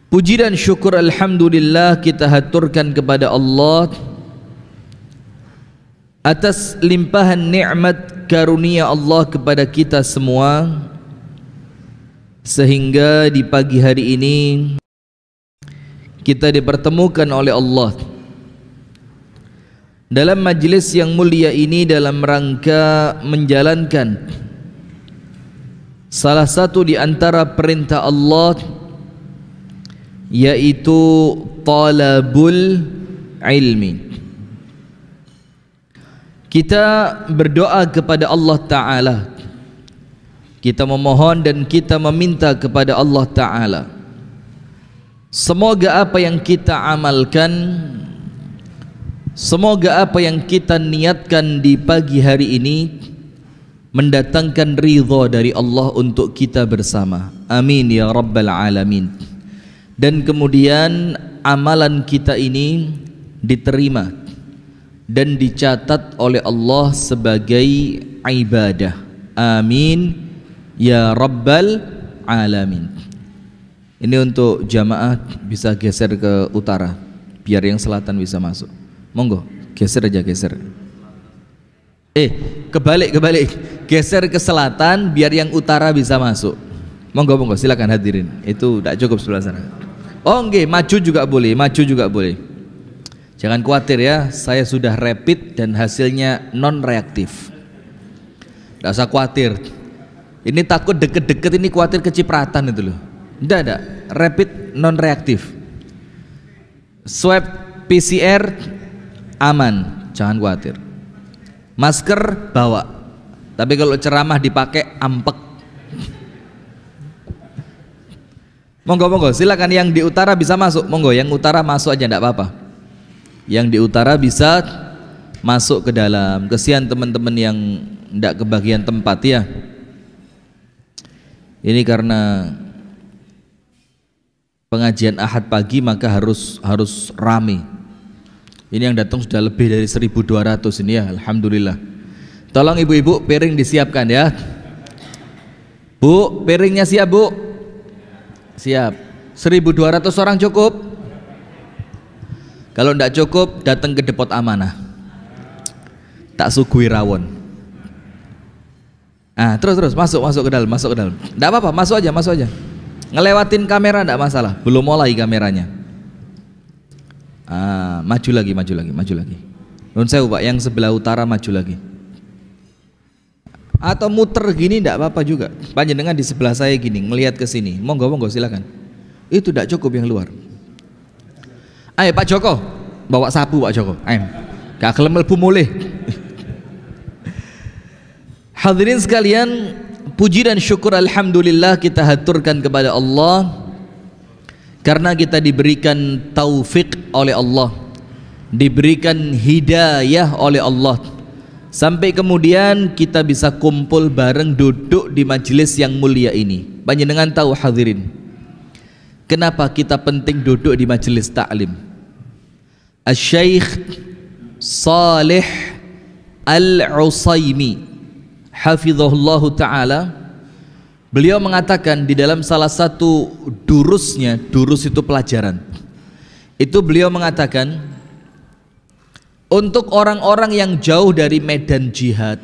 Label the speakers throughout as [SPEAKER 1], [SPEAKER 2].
[SPEAKER 1] Puji dan syukur alhamdulillah kita haturkan kepada Allah atas limpahan nikmat karunia Allah kepada kita semua, sehingga di pagi hari ini kita dipertemukan oleh Allah dalam majlis yang mulia ini dalam rangka menjalankan salah satu di antara perintah Allah, yaitu talabul ilmi. Kita berdoa kepada Allah Ta'ala, kita memohon dan kita meminta kepada Allah Ta'ala, semoga apa yang kita amalkan, semoga apa yang kita niatkan di pagi hari ini mendatangkan ridha dari Allah untuk kita bersama. Amin ya rabbal alamin. Dan kemudian amalan kita ini diterima dan dicatat oleh Allah sebagai ibadah. Amin ya rabbal alamin. Ini untuk jamaah bisa geser ke utara biar yang selatan bisa masuk. Monggo, geser aja, geser. Kebalik. Geser ke selatan biar yang utara bisa masuk. Monggo, silakan hadirin. Itu tidak cukup sebelah sana. Oh nggih, maju juga boleh. Jangan khawatir ya, saya sudah rapid dan hasilnya non reaktif. Tidak usah khawatir. Ini takut deket-deket, ini khawatir kecipratan itu loh. Tidak, rapid non reaktif. Swab PCR aman, jangan khawatir. Masker bawa, tapi kalau ceramah dipakai ampek. Monggo, silakan yang di utara bisa masuk. Monggo, yang utara masuk aja, enggak apa-apa. Yang di utara bisa masuk ke dalam. Kesian teman-teman yang enggak kebagian tempat ya. Ini karena pengajian Ahad pagi maka harus rame. Ini yang datang sudah lebih dari 1.200 ini ya, alhamdulillah. Tolong ibu-ibu piring disiapkan ya. Bu, piringnya siap bu? Siap. 1.200 orang cukup? Kalau tidak cukup datang ke depot amanah, tak sugui rawon. Terus masuk ke dalam. Tidak apa-apa, masuk aja. Ngelewatin kamera tidak masalah, belum mulai kameranya. Maju lagi. Nun sewu Pak, yang sebelah utara maju lagi. Atau muter gini tidak apa-apa juga. Panjenengan di sebelah saya gini, ngelihat ke sini. Monggo silakan. Itu tidak cukup yang luar. Ayo Pak Joko, bawa sapu Pak Joko. Ayo. Gak kelem mlebu mulih. Hadirin sekalian, puji dan syukur alhamdulillah kita haturkan kepada Allah karena kita diberikan taufik oleh Allah, diberikan hidayah oleh Allah, sampai kemudian kita bisa kumpul bareng duduk di majelis yang mulia ini. Panjenengan tahu hadirin, kenapa kita penting duduk di majelis taklim? Asy-Syaikh Shalih Al-Utsaimin hafizahullahu ta'ala, beliau mengatakan di dalam salah satu durusnya, durus itu pelajaran, itu beliau mengatakan, untuk orang-orang yang jauh dari medan jihad,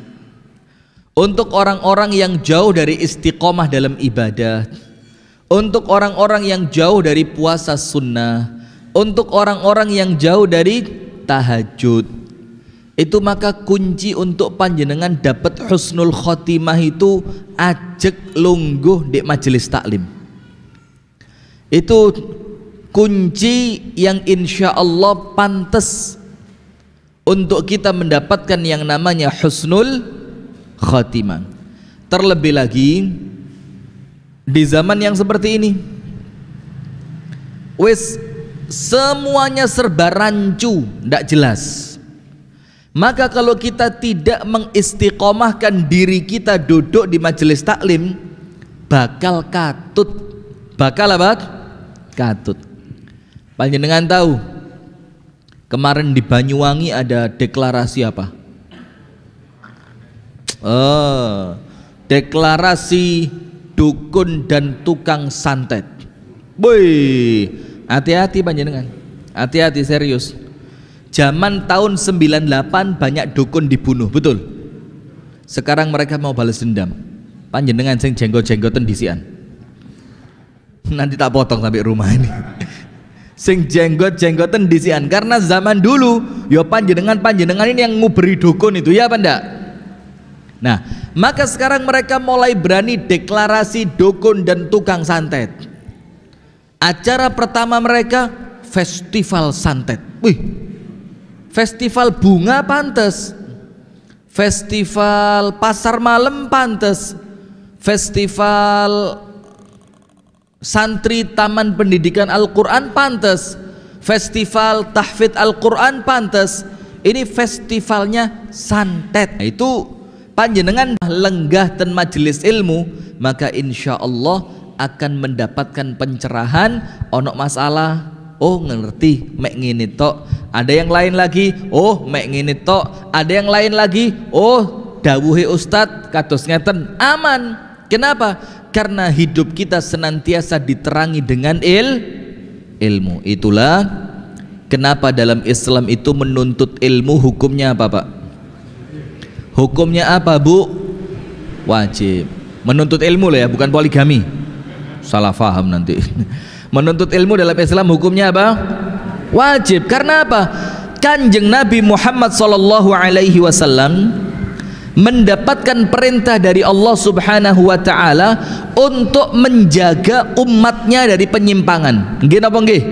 [SPEAKER 1] untuk orang-orang yang jauh dari istiqomah dalam ibadah, untuk orang-orang yang jauh dari puasa sunnah, untuk orang-orang yang jauh dari tahajud, itu maka kunci untuk panjenengan dapat husnul khotimah itu ajek lungguh di majelis taklim. Itu kunci yang insya Allah pantas untuk kita mendapatkan yang namanya husnul khotimah. Terlebih lagi di zaman yang seperti ini, wis semuanya serba rancu, ndak jelas. Maka kalau kita tidak mengistiqomahkan diri kita duduk di majelis taklim, bakal katut. Bakal apa? Katut. Panjenengan tahu kemarin di Banyuwangi ada deklarasi apa? Deklarasi dukun dan tukang santet. Boy, hati-hati panjenengan. Hati-hati serius. Zaman tahun 98 banyak dukun dibunuh, betul. Sekarang mereka mau balas dendam. Panjenengan sing jenggot-jenggoten disian. Nanti tak potong sampai rumah ini. Sing jenggot-jenggoten disian karena zaman dulu ya panjenengan ini yang nguberi dukun itu, ya apa ndak? Nah, maka sekarang mereka mulai berani deklarasi dukun dan tukang santet. Acara pertama mereka festival santet. Wih, festival bunga pantes, festival pasar malam pantes, festival santri taman pendidikan Al-Quran pantes, festival tahfidz Al-Quran pantes. Ini festivalnya santet. Nah, itu panjenengan lenggah dan majelis ilmu, maka insya Allah akan mendapatkan pencerahan. Ono masalah, oh ngerti, mek ngene tok. Ada yang lain lagi, oh mek ngene tok. Ada yang lain lagi, oh dawuhe ustadz kados ngeten, aman. Kenapa? Karena hidup kita senantiasa diterangi dengan ilmu. Itulah kenapa dalam Islam itu menuntut ilmu hukumnya apa, Pak? Hukumnya apa, Bu? Wajib. Menuntut ilmu lah ya, bukan poligami. Salah faham nanti. Menuntut ilmu dalam Islam hukumnya apa? Wajib. Karena apa? Kanjeng Nabi Muhammad SAW mendapatkan perintah dari Allah Subhanahu wa taala untuk menjaga umatnya dari penyimpangan. Nggih napa nggih?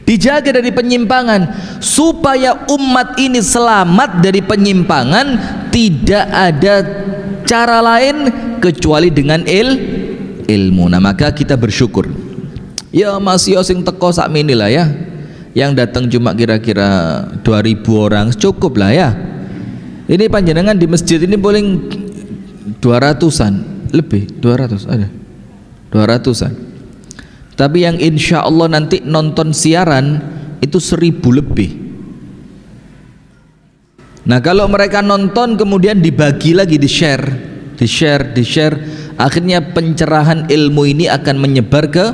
[SPEAKER 1] Dijaga dari penyimpangan supaya umat ini selamat dari penyimpangan. Tidak ada cara lain kecuali dengan ilmu. Nah, maka kita bersyukur. Ya masih sing teko sakmene lah ya. Yang datang cuma kira-kira 2000 orang cukup lah ya. Ini panjenengan di masjid ini paling 200-an lebih, 200 ada 200-an. Tapi yang insya Allah nanti nonton siaran itu 1000 lebih. Nah kalau mereka nonton kemudian dibagi lagi, di share, akhirnya pencerahan ilmu ini akan menyebar ke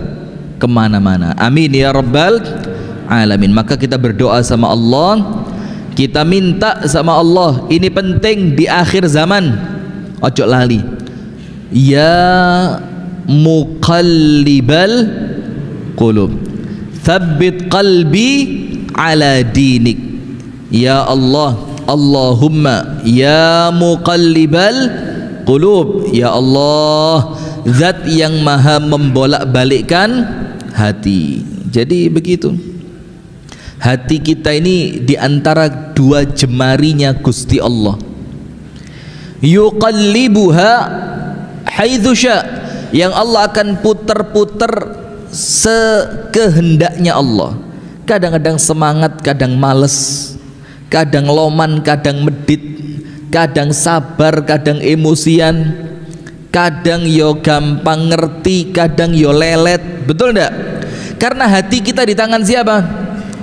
[SPEAKER 1] kemana-mana. Amin ya rabbal alamin. Maka kita berdoa sama Allah, kita minta sama Allah, ini penting di akhir zaman. Ojo lali, ya muqallibal qulub tsabbit qalbi ala dinik. Ya Allah, Allahumma ya muqallibal qulub, ya Allah zat yang maha membolak-balikkan hati. Jadi begitu, hati kita ini diantara dua jemarinya Gusti Allah. Yuqallibuha haitsu sya', yang Allah akan puter-puter sekehendaknya Allah. Kadang-kadang semangat, kadang males, kadang loman, kadang medit, kadang sabar, kadang emosian, kadang yo gampang ngerti, kadang yo lelet. Betul enggak? Karena hati kita di tangan siapa?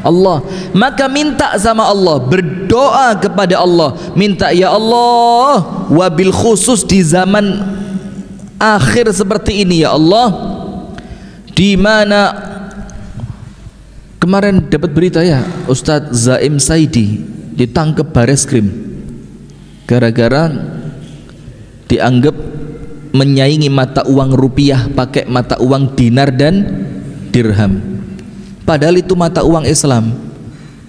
[SPEAKER 1] Allah. Maka minta sama Allah, berdoa kepada Allah, minta ya Allah, wabil khusus di zaman akhir seperti ini ya Allah, di mana kemarin dapat berita ya Ustadz Zaim Saidi ditangkap Bareskrim gara-gara dianggap menyaingi mata uang rupiah pakai mata uang dinar dan dirham. Padahal itu mata uang Islam.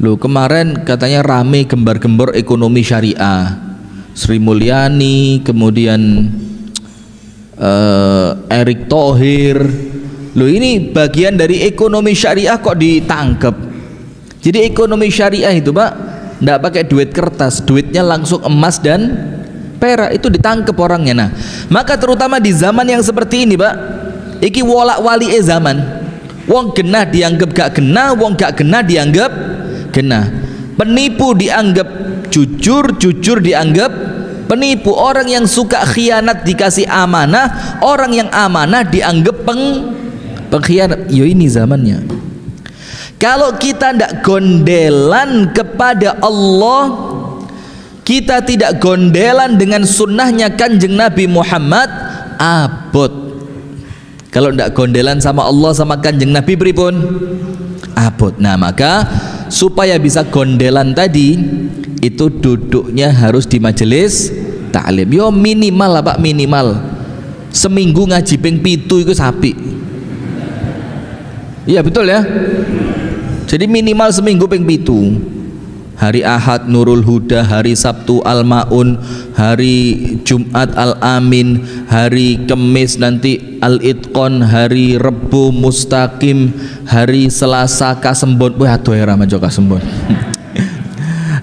[SPEAKER 1] Loh, kemarin katanya rame gembar-gembor ekonomi syariah. Sri Mulyani, kemudian Erick Thohir. Loh, ini bagian dari ekonomi syariah kok ditangkap. Jadi ekonomi syariah itu, Pak, enggak pakai duit kertas, duitnya langsung emas dan perak. Itu ditangkap orangnya. Nah, maka terutama di zaman yang seperti ini, Pak, iki wolak-wali zaman. Wong genah dianggap gak genah, wong gak genah dianggap genah. Penipu dianggap jujur, jujur dianggap penipu. Orang yang suka khianat dikasih amanah, orang yang amanah dianggap pengkhianat. Yo ini zamannya. Kalau kita tidak gondelan kepada Allah, kita tidak gondelan dengan sunnahnya Kanjeng Nabi Muhammad, abot Kalau ndak gondelan sama Allah sama Kanjeng Nabi pripun? Abot. Nah, maka supaya bisa gondelan tadi itu duduknya harus di majelis taklim. Yo minimal lah Pak, minimal seminggu ngaji ping 7 itu sapi. Iya betul ya. Jadi minimal seminggu ping 7. Hari Ahad Nurul Huda, hari Sabtu Al-Maun, hari Jumat Al-Amin, hari Kemis nanti Al-Itqon, hari Rebu Mustaqim, hari Selasa Kasembon. Wah aduh ya Ramajo Kasembon.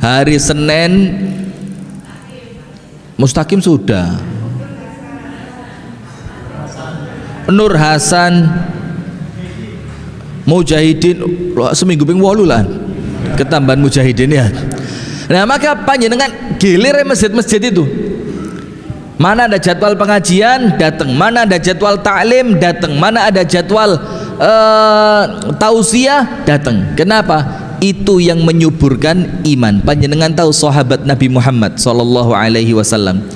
[SPEAKER 1] Hari Senin Mustaqim sudah. Nur Hasan, Mujahidin seminggu ping 8 lah. Ketambahan mujahidin ya. Nah maka panjenengan gilir masjid-masjid itu, mana ada jadwal pengajian datang, mana ada jadwal taklim datang, mana ada jadwal tausiah datang. Kenapa? Itu yang menyuburkan iman. Panjenengan tahu sahabat Nabi Muhammad sallallahu alaihi wasallam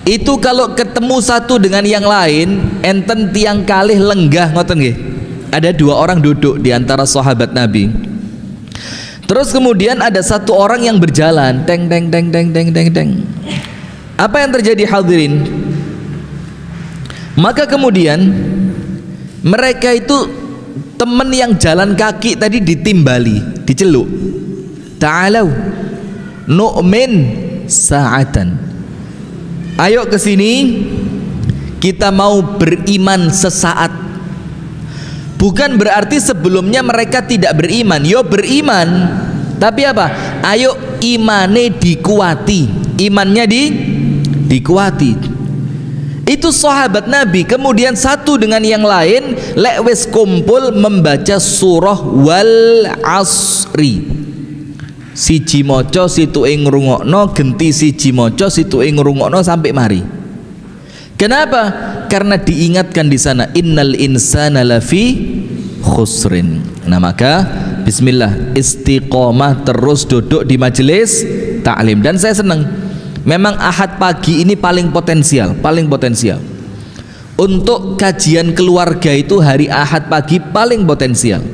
[SPEAKER 1] itu kalau ketemu satu dengan yang lain enten tiang kalih lenggah ngoten nggih. Ada 2 orang duduk di antara sahabat Nabi. Terus kemudian ada satu orang yang berjalan, teng teng teng teng teng teng teng. Apa yang terjadi hadirin? Maka kemudian mereka itu teman yang jalan kaki tadi ditimbali, diceluk. Ta'alau nu'min sa'atan. Ayo ke sini, kita mau beriman sesaat. Bukan berarti sebelumnya mereka tidak beriman. Yo beriman, tapi apa? Ayo imane dikuati, imannya dikuati. Itu sahabat Nabi. Kemudian satu dengan yang lain lek wis kumpul membaca surah Wal Asri. Siji maca situke ngrungokno, genti siji maca situke ngrungokno sampai mari. Kenapa? Karena diingatkan di sana innal insana lafi khusrin. Nah maka bismillah istiqomah terus duduk di majelis taklim. Dan saya senang memang Ahad pagi ini paling potensial untuk kajian keluarga. Itu hari Ahad pagi paling potensial.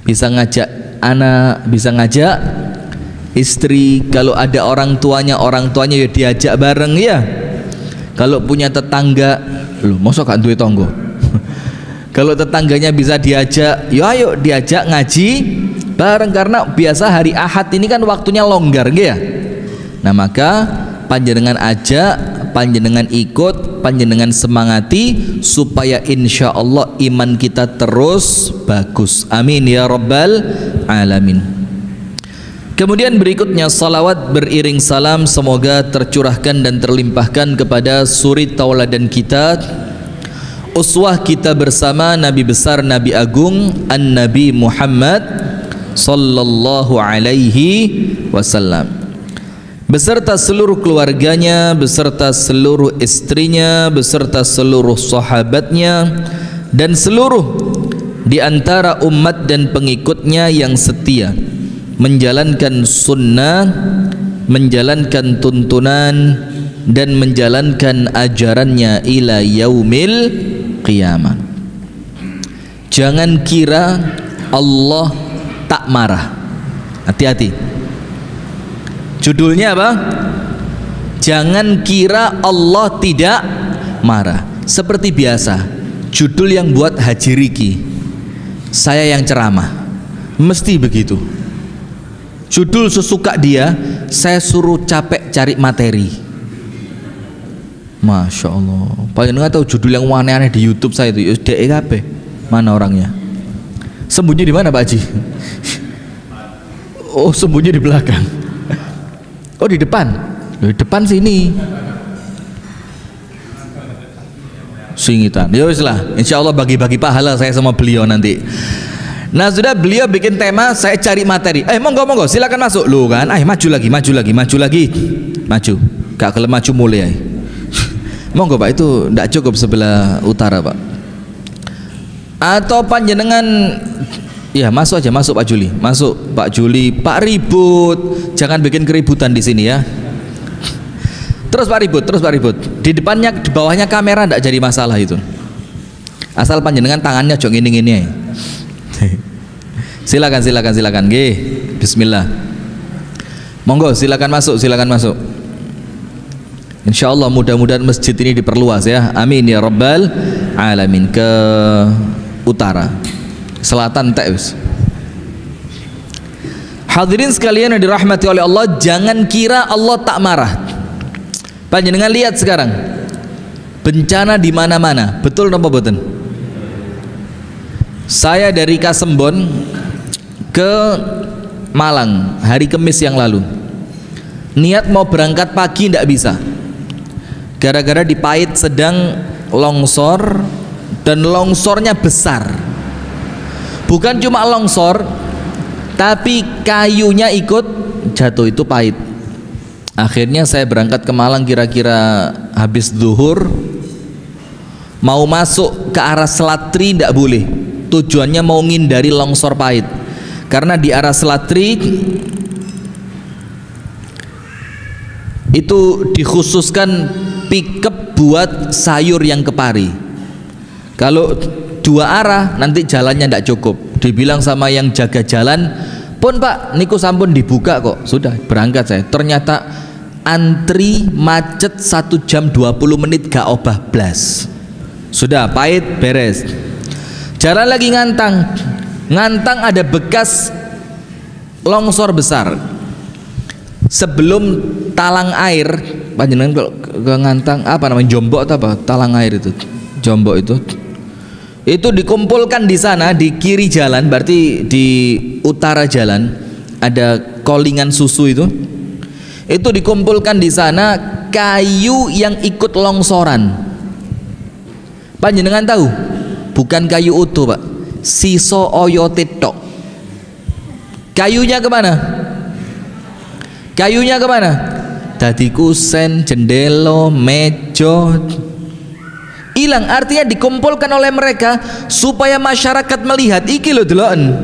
[SPEAKER 1] Bisa ngajak anak, bisa ngajak istri, kalau ada orang tuanya ya diajak bareng ya. Kalau punya tetangga, loh masa gak duwe tangga? Kalau tetangganya bisa diajak, ya ayo diajak ngaji bareng, karena biasa hari Ahad ini kan waktunya longgar ya. Nah maka panjenengan ajak, panjenengan ikut, panjenengan semangati supaya insya Allah iman kita terus bagus. Amin ya rabbal alamin. Kemudian berikutnya salawat beriring salam semoga tercurahkan dan terlimpahkan kepada suri tauladan kita, uswah kita bersama, Nabi besar, Nabi agung, An-Nabi Muhammad sallallahu alaihi wasallam, beserta seluruh keluarganya, beserta seluruh istrinya, beserta seluruh sahabatnya, dan seluruh di antara umat dan pengikutnya yang setia menjalankan sunnah, menjalankan tuntunan, dan menjalankan ajarannya ila yaumil qiyamah. Jangan kira Allah tak marah. Hati-hati. Judulnya apa? Jangan kira Allah tidak marah. Seperti biasa, judul yang buat Haji Riki, saya yang ceramah, mesti begitu. Judul sesuka dia, saya suruh capek cari materi. Masya Allah. Paling nggak tahu judul yang aneh-aneh di YouTube saya itu. DEKP. Mana orangnya? Sembunyi di mana Pak Haji? Oh sembunyi di belakang. Oh di depan. Di depan sini. Singitan. Ya wis lah. Insya Allah bagi-bagi pahala saya sama beliau nanti. Nah sudah, beliau bikin tema, saya cari materi. Monggo silakan masuk. Lu kan, maju lagi. Maju. Gak kelem maju mulai. Monggo Pak, itu tidak cukup sebelah utara Pak. Atau panjenengan ya masuk aja, masuk Pak Juli. Masuk Pak Juli, Pak ribut. Jangan bikin keributan di sini ya. Terus Pak ribut. Di depannya, di bawahnya kamera tidak jadi masalah itu. Asal panjenengan tangannya aja ngene-ngene. Silakan. Nggih. Bismillah. Monggo silakan masuk. Insyaallah mudah-mudahan masjid ini diperluas ya. Amin ya rabbal alamin. Ke utara, selatan wis. Hadirin sekalian yang dirahmati oleh Allah, jangan kira Allah tak marah. Panjenengan lihat sekarang bencana di mana-mana, betul napa boten? Saya dari Kasembon ke Malang hari Kamis yang lalu. Niat mau berangkat pagi tidak bisa. Gara-gara di Pait sedang longsor dan longsornya besar. Bukan cuma longsor, tapi kayunya ikut jatuh, itu Pait. Akhirnya saya berangkat ke Malang kira-kira habis zuhur. Mau masuk ke arah Selatri tidak boleh. Tujuannya mau ngindari longsor Pait. Karena di arah Selatri itu dikhususkan pickup buat sayur yang ke Pari. Kalau dua arah nanti jalannya tidak cukup. Dibilang sama yang jaga jalan, pun Pak niku sampun dibuka kok. Sudah berangkat saya. Ternyata antri macet 1 jam 20 menit gak obah blas. Sudah Pait beres. Jalan lagi Ngantang ada bekas longsor besar. Sebelum talang air, panjenengan kalau ke Ngantang apa namanya, Jombok atau apa? Talang air itu. Jombok itu dikumpulkan di sana, di kiri jalan, berarti di utara jalan ada kolingan susu itu dikumpulkan di sana kayu yang ikut longsoran. Panjenengan tahu bukan kayu utuh Pak, siso oyote tok. Kayunya kemana? Dadi kusen, jendela, meja hilang. Artinya dikumpulkan oleh mereka supaya masyarakat melihat iki lho deloken.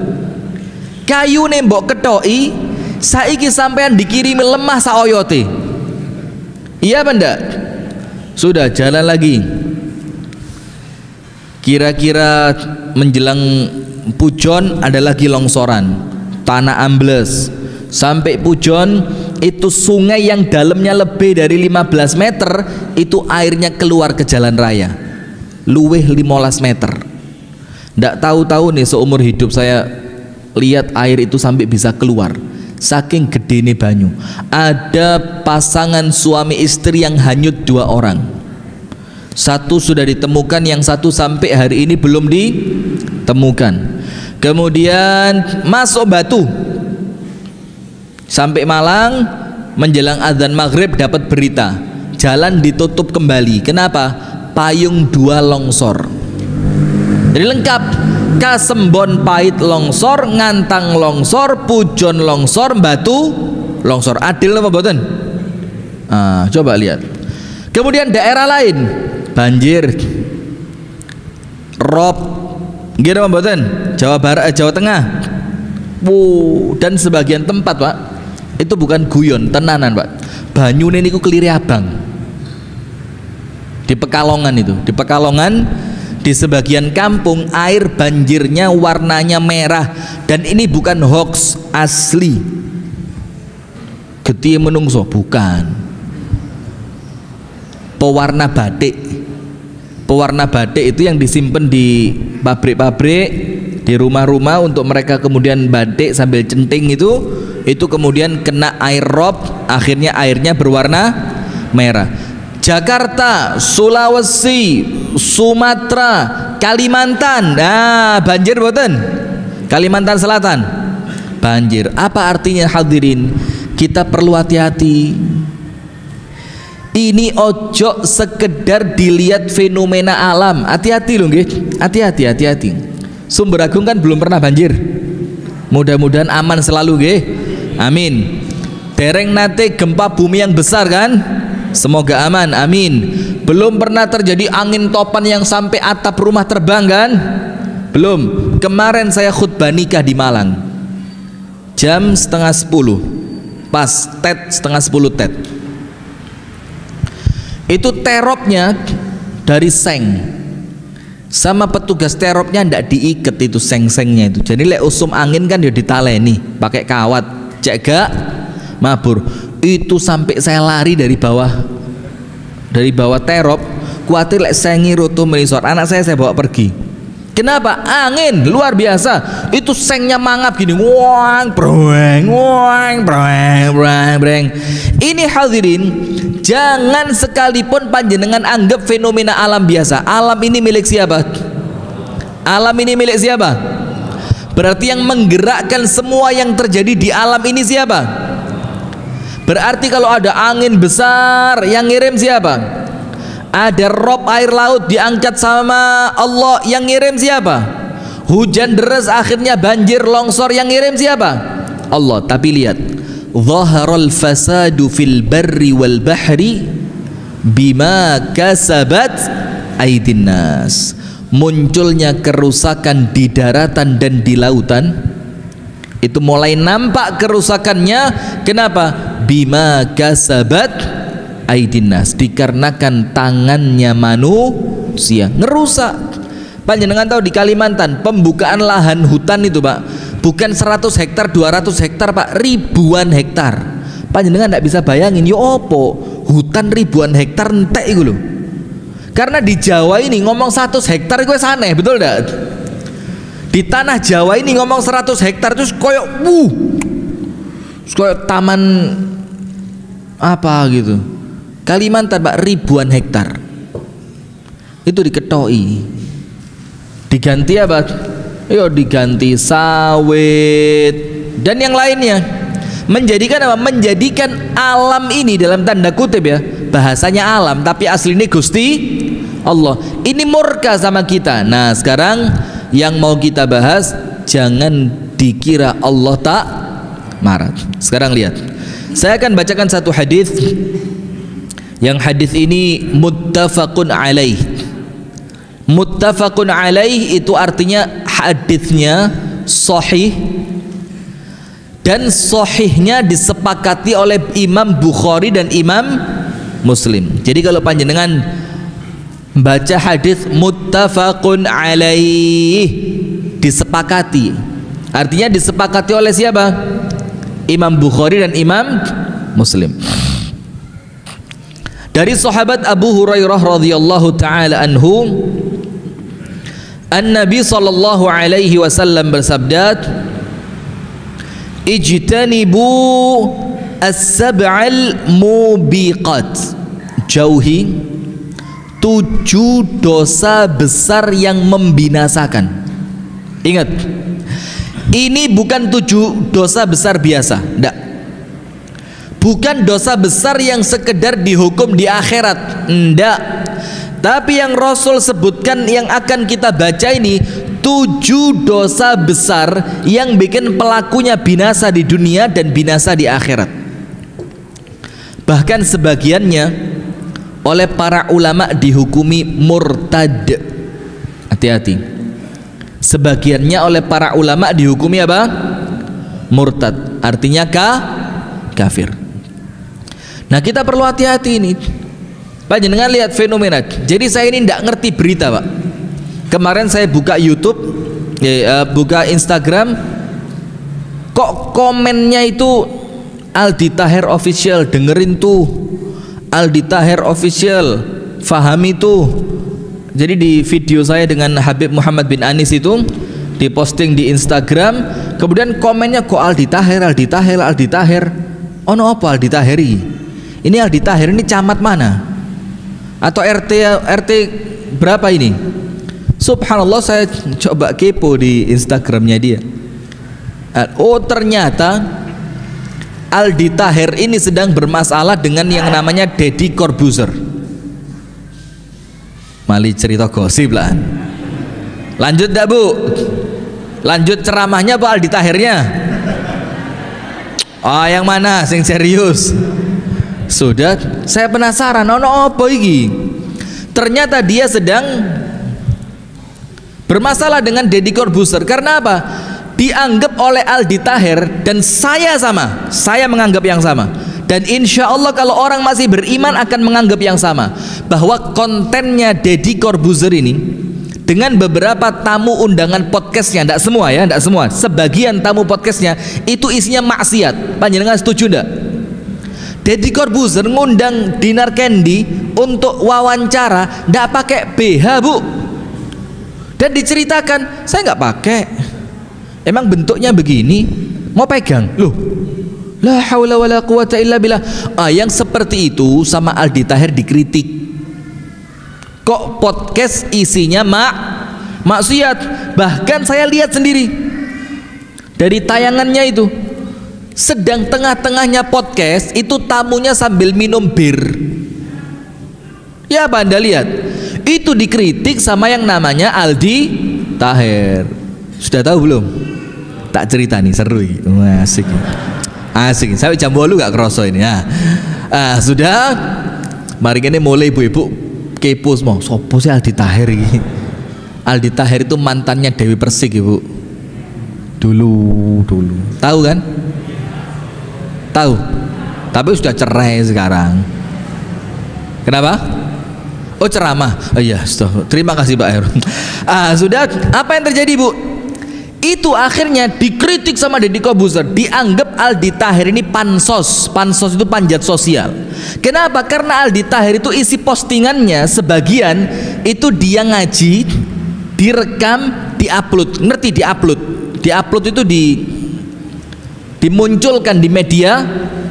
[SPEAKER 1] Kayu nembok ketoki saiki sampean dikirimi lemah saoyote. Iya apa ndak? Sudah jalan lagi. Kira-kira menjelang Pujon ada lagi longsoran. Tanah ambles. Sampai Pujon itu sungai yang dalamnya lebih dari 15 meter itu airnya keluar ke jalan raya. Luweh 15 meter. Ndak tahu-tahu nih seumur hidup saya lihat air itu sampai bisa keluar. Saking gedene banyu. Ada pasangan suami istri yang hanyut 2 orang. Satu sudah ditemukan, yang satu sampai hari ini belum ditemukan. Kemudian masuk Batu. Sampai Malang menjelang azan maghrib dapat berita jalan ditutup kembali. Kenapa? Payung 2 longsor. Jadi lengkap. Kasembon Pait longsor, Ngantang longsor, Pujon longsor, Batu longsor. Adil apa mboten? Coba lihat. Kemudian daerah lain banjir, rob, nggih apa mboten? Jawa Barat, Jawa Tengah. Dan sebagian tempat Pak itu bukan guyon, tenanan Pak. Banyune niku kelire abang. Di Pekalongan itu, di Pekalongan di sebagian kampung air banjirnya warnanya merah, dan ini bukan hoax, asli. Getih menungso bukan. Pewarna batik itu yang disimpan di pabrik-pabrik, di rumah-rumah untuk mereka kemudian batik sambil centing itu kemudian kena air rob, akhirnya airnya berwarna merah. Jakarta, Sulawesi, Sumatera, Kalimantan, banjir boten? Kalimantan Selatan banjir. Apa artinya hadirin? Kita perlu hati-hati. Ini ojo sekedar dilihat fenomena alam. Hati-hati loh nggih. Hati-hati. Sumber Agung kan belum pernah banjir. Mudah-mudahan aman selalu nggih. Amin. Dereng nate gempa bumi yang besar kan? Semoga aman, amin. Belum pernah terjadi angin topan yang sampai atap rumah terbang kan? Belum. Kemarin saya khutbah nikah di Malang jam 9:30, pas setengah 10 itu teropnya dari seng Sama petugas teropnya ndak diikat itu seng-sengnya itu. Jadi lek usum angin kan ya ditaleni pakai kawat. Cek gak mabur. Itu sampai saya lari dari bawah terop. Kuatir lek sengi roto melisor. Anak saya bawa pergi. Kenapa? Angin luar biasa. Itu sengnya mangap gini. Wang, breng, wang, breng, breng, breng. Ini hadirin, jangan sekalipun panjenengan anggap fenomena alam biasa. Alam ini milik siapa? Alam ini milik siapa? Berarti yang menggerakkan semua yang terjadi di alam ini siapa? Berarti kalau ada angin besar, yang ngirim siapa? Ada rob air laut diangkat sama Allah, yang ngirim siapa? Hujan deras akhirnya banjir longsor, yang ngirim siapa? Allah. Tapi lihat, zaharal fasadu fil barri wal bahri bima kasabat aydin nas. Munculnya kerusakan di daratan dan di lautan itu mulai nampak kerusakannya. Kenapa? Bima kasabat aydin nas, dikarenakan tangannya manusia ngerusak. Panjenengan tahu di Kalimantan pembukaan lahan hutan itu Pak, bukan 100 hektar 200 hektar Pak, ribuan hektar. Panjenengan tidak bisa bayangin yo opo hutan ribuan hektar entek itu loh. Karena di Jawa ini ngomong 100 hektar itu aneh, betul tidak? Di tanah Jawa ini ngomong 100 hektar terus koyok taman apa gitu. Kalimantan Pak ribuan hektar itu diketoi, diganti apa? Yo diganti sawit dan yang lainnya. Menjadikan apa? Menjadikan alam ini dalam tanda kutip ya, bahasanya alam tapi aslinya Gusti Allah ini murka sama kita. Nah sekarang yang mau kita bahas, jangan dikira Allah tak marah. Sekarang lihat, saya akan bacakan satu hadis. Yang hadis ini muttafaqun alaih. Muttafaqun alaih itu artinya hadisnya sahih dan sahihnya disepakati oleh Imam Bukhari dan Imam Muslim. Jadi kalau panjenengan baca hadis muttafaqun alaih, disepakati, artinya disepakati oleh siapa? Imam Bukhari dan Imam Muslim. Dari sahabat Abu Hurairah radhiyallahu taala anhu, An-Nabi sallallahu alaihi wasallam bersabda, ijtanibu as-sab'al mubiqat, jauhi 7 dosa besar yang membinasakan. Ingat, ini bukan 7 dosa besar biasa, enggak. Bukan dosa besar yang sekedar dihukum di akhirat, enggak. Tapi yang Rasul sebutkan yang akan kita baca ini 7 dosa besar yang bikin pelakunya binasa di dunia dan binasa di akhirat. Bahkan sebagiannya oleh para ulama dihukumi murtad. Hati-hati. Sebagiannya oleh para ulama dihukumi apa? Murtad. Artinya kafir. Nah kita perlu hati-hati ini. Panjenengan lihat fenomena. Jadi saya ini tidak ngerti berita Pak. Kemarin saya buka YouTube, buka Instagram, kok komennya itu Aldi Taher official, dengerin tuh Aldi Taher official, fahami tuh. Jadi di video saya dengan Habib Muhammad bin Anis itu diposting di Instagram, kemudian komennya kok Aldi Taher, Aldi Taher, Aldi Taher. Ono apa Aldi Taheri? Ini Aldi Taher ini camat mana? Atau RT berapa ini? Subhanallah, saya coba kepo di Instagramnya dia. Oh ternyata Aldi Taher ini sedang bermasalah dengan yang namanya Deddy Corbuzier. Mali cerita gosip lah. Lanjut dah Bu. Lanjut ceramahnya Pak Aldi Tahernya. Oh yang mana? Sing serius. Sudah, saya penasaran ono apa iki? Ternyata dia sedang bermasalah dengan Deddy Corbuzier. Karena apa? Dianggap oleh Aldi Taher dan saya menganggap yang sama. Dan insya Allah kalau orang masih beriman akan menganggap yang sama, bahwa kontennya Deddy Corbuzier ini dengan beberapa tamu undangan podcastnya, tidak semua ya, tidak semua, sebagian tamu podcastnya itu isinya maksiat. Panjenengan setuju tidak? Deddy Corbuzier ngundang Dinar Candy untuk wawancara tidak pakai BH bu, dan diceritakan saya nggak pakai, emang bentuknya begini, mau pegang loh. La haula wala quwata illa billah. Yang seperti itu sama Aldi Taher dikritik. Kok podcast isinya maksiat? Bahkan saya lihat sendiri dari tayangannya itu, sedang tengah-tengahnya podcast itu tamunya sambil minum bir. Ya apa Anda lihat? Itu dikritik sama yang namanya Aldi Taher. Sudah tahu belum? Tak cerita nih, seru ini. Asik. Asik. Saya jam 8 gak kerasa ini ya. Sudah. Mari ini mulai ibu-ibu kepo semua, sopo sih Aldi Taher ini? Aldi Taher itu mantannya Dewi Persik ibu. Dulu. Tahu kan? Tahu. Tapi sudah cerai sekarang. Kenapa? Oh ceramah. Oh iya, terima kasih Pak Heru. Sudah. Apa yang terjadi bu? Itu akhirnya dikritik sama Deddy Corbuzier, dianggap Aldi Taher ini pansos. Pansos itu panjat sosial. Kenapa? Karena Aldi Taher itu isi postingannya sebagian itu dia ngaji, direkam, diupload. Ngerti diupload? Diupload itu dimunculkan di media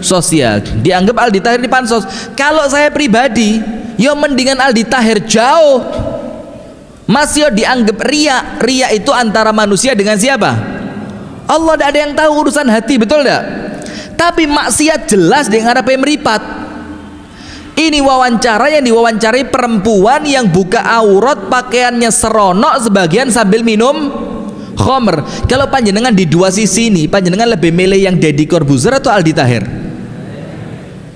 [SPEAKER 1] sosial. Dianggap Aldi Taher ini pansos. Kalau saya pribadi, ya mendingan Aldi Taher jauh. Masih dianggap ria. Ria itu antara manusia dengan siapa? Allah, tidak ada yang tahu urusan hati, betul tidak? Tapi maksiat jelas dengan harapan meripat. Ini wawancara yang diwawancarai perempuan yang buka aurat, pakaiannya seronok, sebagian sambil minum khamr. Kalau panjenengan di dua sisi ini, panjenengan lebih milih yang Deddy Corbuzier atau Aldi Taher?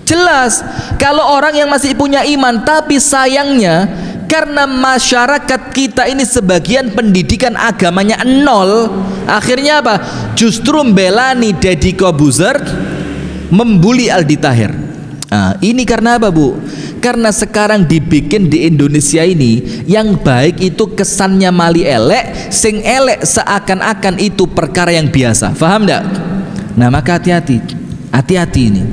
[SPEAKER 1] Jelas. Kalau orang yang masih punya iman, tapi sayangnya karena masyarakat kita ini sebagian pendidikan agamanya nol, akhirnya apa? Justru membelani Deddy Corbuzier, membuli Aldi Taher. Ini karena apa bu? Karena sekarang dibikin di Indonesia ini yang baik itu kesannya mali elek, sing elek seakan-akan itu perkara yang biasa. Faham enggak? Nah maka hati-hati ini,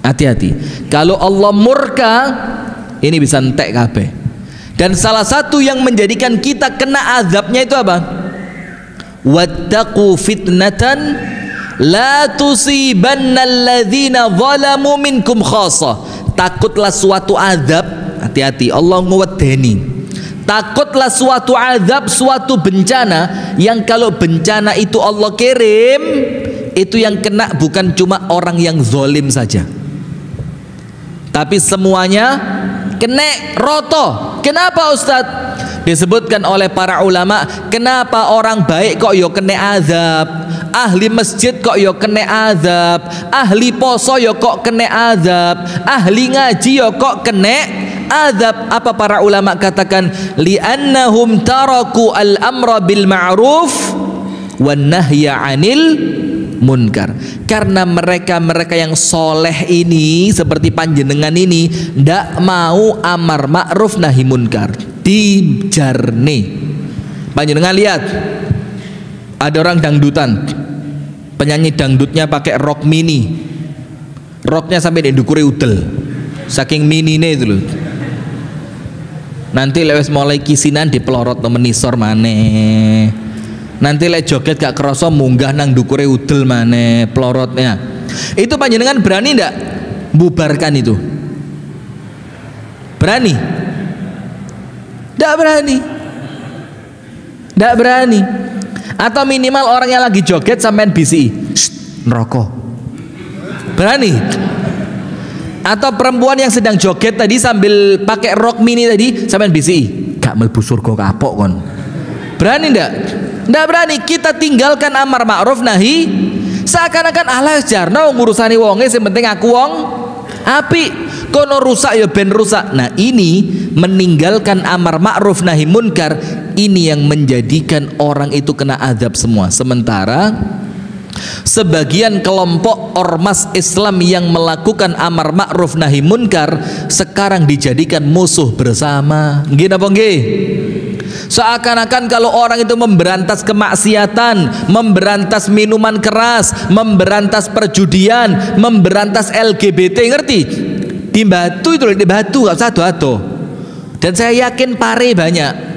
[SPEAKER 1] hati-hati. Kalau Allah murka, ini bisa entek kabeh. Dan salah satu yang menjadikan kita kena azabnya itu apa? Wattaqu fitnatan la tusibanna alladzina zalamu minkum khassah. Takutlah suatu azab, hati-hati, Allah ngewedeni. Takutlah suatu azab, suatu bencana yang kalau bencana itu Allah kirim, itu yang kena bukan cuma orang yang zalim saja, tapi semuanya kena roto. Kenapa Ustadz? Disebutkan oleh para ulama, kenapa orang baik kok yo kena azab, ahli masjid kok yo kena azab, ahli poso yo kok kena azab, ahli ngaji yo kok kena azab. Apa para ulama katakan? Li'annahum taraku al-amra bil ma'ruf wan nahya 'anil munkar. Karena mereka yang soleh ini seperti panjenengan ini ndak mau amar ma'ruf nahi munkar, dijarne. Panjenengan lihat, ada orang dangdutan, penyanyi dangdutnya pakai rok mini, roknya sampai didukuri udel, saking minine itu loh. Nanti lewes mulai kisinan dipelorot menisor maneh. Nanti lek joget gak kerasa munggah nang dukure udel maneh pelorotnya. Itu panjenengan berani ndak bubarkan itu? Berani? Ndak berani. Ndak berani. Atau minimal orang yang lagi joget sampean bisi, ngerokok. Berani? Atau perempuan yang sedang joget tadi sambil pakai rok mini tadi sampean bisi, gak mlebu surga kapok kon. Berani ndak? Nggak berani. Kita tinggalkan amar ma'ruf nahi, seakan-akan alah jarno ngurusani wonge, yang penting aku wong api, kono rusak ya ben rusak. Nah ini meninggalkan amar ma'ruf nahi munkar, ini yang menjadikan orang itu kena azab semua. Sementara sebagian kelompok ormas Islam yang melakukan amar ma'ruf nahi munkar sekarang dijadikan musuh bersama. Nggih napa nggih? Seakan-akan kalau orang itu memberantas kemaksiatan, memberantas minuman keras, memberantas perjudian, memberantas LGBT, ngerti? Di Batu itu, di Batu gak usah ado-ado. Dan saya yakin pare banyak.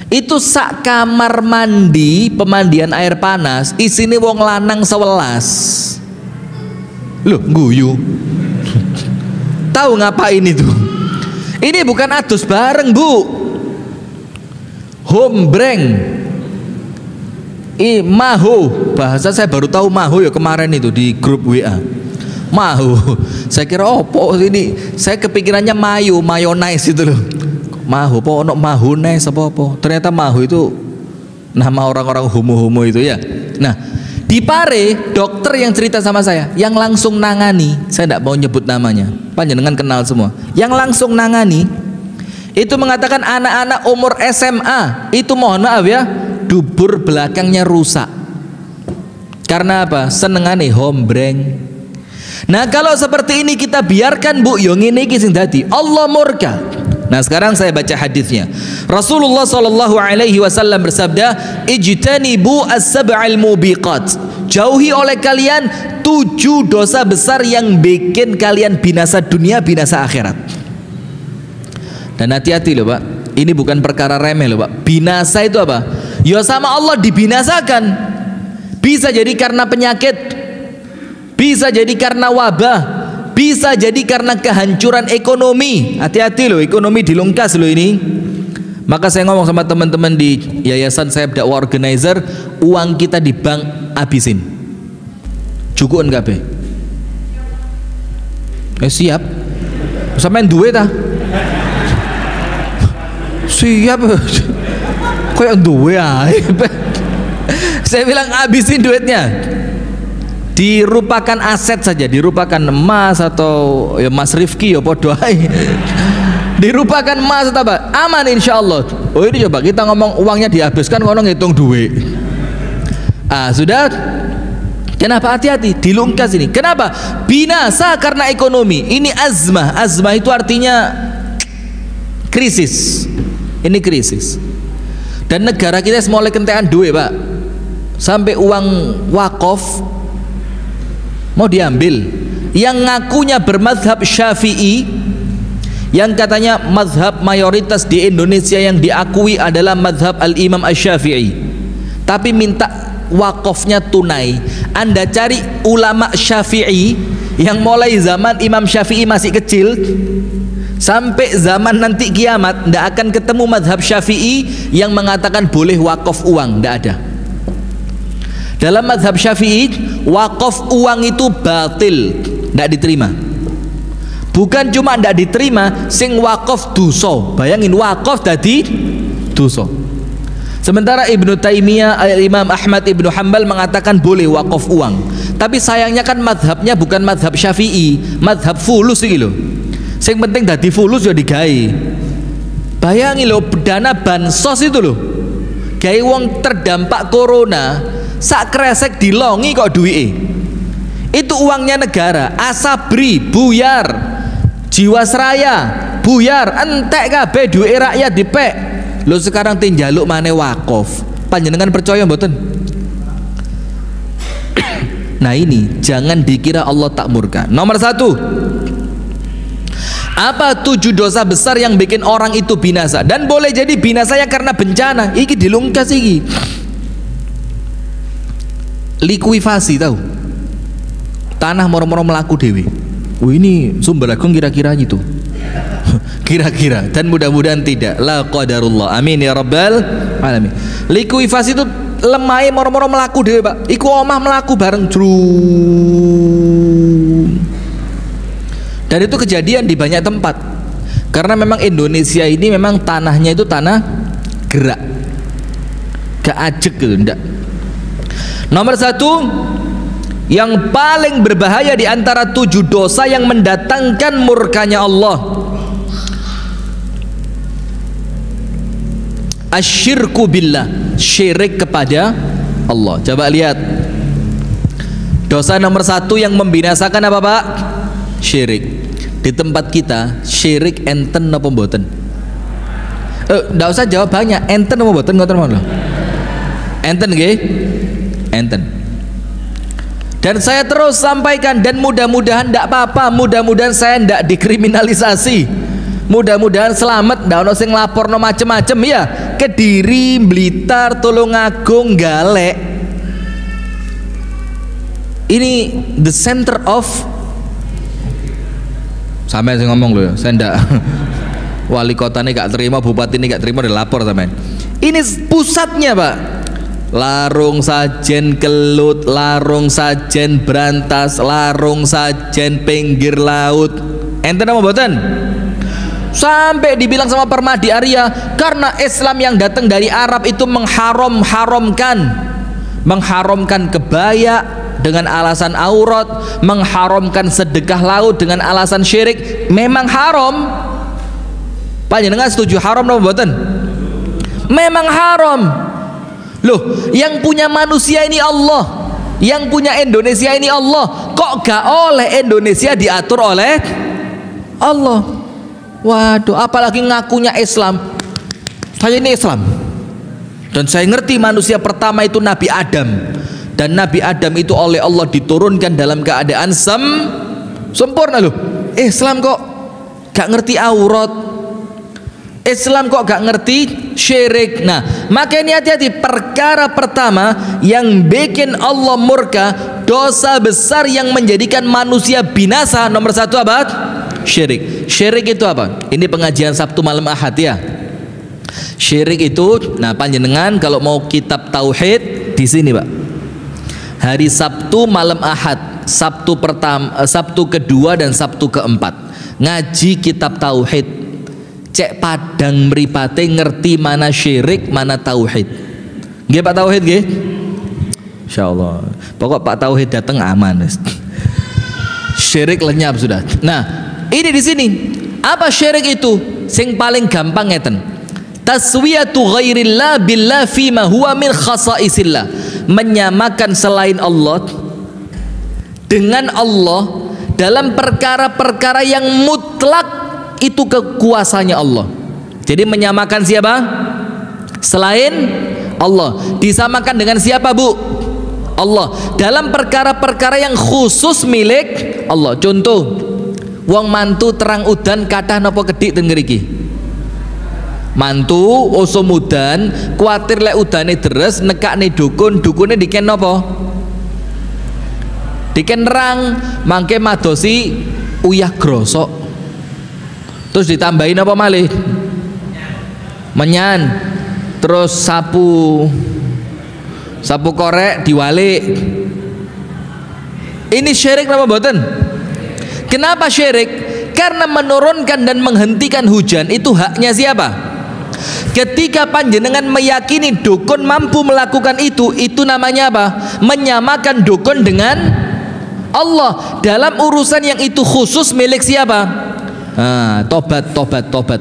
[SPEAKER 1] Itu sak kamar mandi pemandian air panas isine wong lanang 11. Loh, guyu. Tahu ngapain itu? Ini bukan adus bareng, Bu. Hombreng. Maho. Bahasa saya baru tahu maho ya kemarin itu di grup WA. Maho. Saya kira opo ini. Saya kepikirannya mayo, mayonnaise itu loh. Maho, po ono mahones apa-apa. Ternyata maho itu nama orang-orang homo-homo itu ya. Nah, di Pare, dokter yang cerita sama saya, yang langsung nangani, saya tidak mau nyebut namanya, panjenengan kenal semua. Yang langsung nangani, itu mengatakan anak-anak umur SMA, itu mohon maaf ya, dubur belakangnya rusak. Karena apa? Senengane hombreng. Nah kalau seperti ini kita biarkan, Bu, yang ini sing dadi Allah murka. Nah sekarang saya baca hadisnya. Rasulullah sallallahu alaihi wasallam bersabda, "Ijtanibu as-sab'al mubiqat." Jauhi oleh kalian 7 dosa besar yang bikin kalian binasa dunia, binasa akhirat. Dan hati-hati loh, Pak. Ini bukan perkara remeh loh, Pak. Binasa itu apa? Ya sama Allah dibinasakan. Bisa jadi karena penyakit, bisa jadi karena wabah, bisa jadi karena kehancuran ekonomi. Hati-hati loh, ekonomi dilungkas loh ini. Maka saya ngomong sama teman-teman di Yayasan Sayap Dakwah Organizer, uang kita di bank habisin. Cukupan kabeh. Siap. Sampeyan duwe ta? Siap. Kayak duwe ae. Saya bilang habisin duitnya. Dirupakan aset saja, dirupakan emas atau ya Mas Rifki ya podo ae. Dirupakan emas atau apa? Aman insyaallah. Oh ini coba kita ngomong uangnya dihabiskan, ngono ngitung duit. Sudah. Kenapa hati-hati? Dilungkas ini. Kenapa? Binasa karena ekonomi. Ini azmah. Azmah itu artinya krisis. Ini krisis. Dan negara kita mulai kentekan duit, Pak. Sampai uang wakaf mau diambil. Yang ngakunya bermadhab Syafi'i, yang katanya madhab mayoritas di Indonesia yang diakui adalah madhab Al-Imam Asy-Syafi'i, tapi minta wakafnya tunai. Anda cari ulama Syafi'i yang mulai zaman Imam Syafi'i masih kecil sampai zaman nanti kiamat, tidak akan ketemu madhab Syafi'i yang mengatakan boleh wakaf uang. Tidak ada. Dalam madhab Syafi'i, wakaf uang itu batil, tidak diterima. Bukan cuma tidak diterima, sing wakaf dosa. Bayangin, wakaf tadi dosa. Sementara Ibnu Taimiyah, Imam Ahmad Ibnu Hanbal mengatakan boleh wakaf uang. Tapi sayangnya kan madhabnya bukan madhab Syafi'i, madhab fulus iki lho. Sing penting dadi fulus ya digawe. Bayangin loh, dana bansos itu loh, gawe wong terdampak corona, sak kresek dilongi kok duwike. Itu uangnya negara. Asabri buyar, Jiwasraya buyar, entek kabeh duwike rakyat dipek. Lo sekarang tinjaluk maneh wakaf. Panjenengan percaya mboten? Nah ini jangan dikira Allah tak murka. Nomor 1, apa 7 dosa besar yang bikin orang itu binasa? Dan boleh jadi binasanya karena bencana. Iki dilungkas iki. Likuifasi, tahu? Tanah moro-moro melaku dewi. Ini sumber agung kira-kira gitu. Kira-kira, dan mudah-mudahan tidak. La qadarullah. Amin ya rabbal alamin. Likuifasi itu lemai moro-moro melaku dewi, Pak. Iku omah melaku bareng jrum. Dan itu kejadian di banyak tempat. Karena memang Indonesia ini memang tanahnya itu tanah gerak. Gak ajek gitu, enggak. Nomor 1, yang paling berbahaya di antara 7 dosa yang mendatangkan murkanya Allah, asyirku billah, syirik kepada Allah. Coba lihat, dosa nomor 1 yang membinasakan apa, Pak? Syirik. Di tempat kita syirik enten apa mboten? Ndak usah jawab banyak. Enten apa mboten ngoten mawon lho. Enten nggih? Enten. Dan saya terus sampaikan, dan mudah-mudahan ndak apa-apa, mudah-mudahan saya ndak dikriminalisasi, mudah-mudahan selamat, ndak ono sing laporno macem-macem ya. Kediri, Blitar, Tulungagung, Galek. Ini the center of, sampai saya ngomong loh ya, saya ndak wali kota ini gak terima, bupati ini gak terima, dilapor sampean. Ini pusatnya Pak. Larung Sajen Kelut, Larung Sajen Brantas, Larung Sajen pinggir laut. Enten apa mboten? Sampai dibilang sama Permadi Arya, karena Islam yang datang dari Arab itu mengharamkan kebaya dengan alasan aurat, mengharamkan sedekah laut dengan alasan syirik. Memang haram. Panjenengan setuju haram apa mboten? Memang haram. Loh, yang punya manusia ini Allah, yang punya Indonesia ini Allah, kok gak oleh Indonesia diatur oleh Allah? Waduh, apalagi ngakunya Islam. Saya ini Islam, dan saya ngerti manusia pertama itu Nabi Adam, dan Nabi Adam itu oleh Allah diturunkan dalam keadaan sempurna. Loh, Islam kok gak ngerti aurat, Islam kok gak ngerti syirik. Nah, maka ini hati-hati. Perkara pertama yang bikin Allah murka, dosa besar yang menjadikan manusia binasa, nomor satu apa? Syirik. Syirik itu apa? Ini pengajian Sabtu malam Ahad ya. Syirik itu, nah panjenengan kalau mau kitab tauhid di sini Pak. Hari Sabtu malam Ahad, Sabtu pertama, Sabtu kedua dan Sabtu keempat, ngaji kitab tauhid. Cek padang mripate ngerti mana syirik, mana tauhid. Nggih Pak Tauhid nggih? Insyaallah. Pokok Pak Tauhid datang aman. Syirik lenyap sudah. Nah, ini di sini. Apa syirik itu? Sing paling gampang ngeten. Taswiyatu ghairillah billah fima huwa min khasaisillah. Menyamakan selain Allah dengan Allah dalam perkara-perkara yang mutlak itu kekuasaannya Allah. Jadi menyamakan siapa? Selain Allah. Disamakan dengan siapa Bu? Allah. Dalam perkara-perkara yang khusus milik Allah. Contoh, wong mantu terang udan kathah napa kedhik ten ngriki? Mantu usum udan, kuatir lek udane deres nekakne dukun, dukune diken napa? Diken nerang, mangke madosi uyah grosok. Terus ditambahin apa malih? Menyan. Terus sapu korek diwalik. Ini syirik apa mboten? Kenapa syirik? Karena menurunkan dan menghentikan hujan itu haknya siapa? Ketika panjenengan meyakini dukun mampu melakukan itu namanya apa? Menyamakan dukun dengan Allah dalam urusan yang itu khusus milik siapa? Tobat.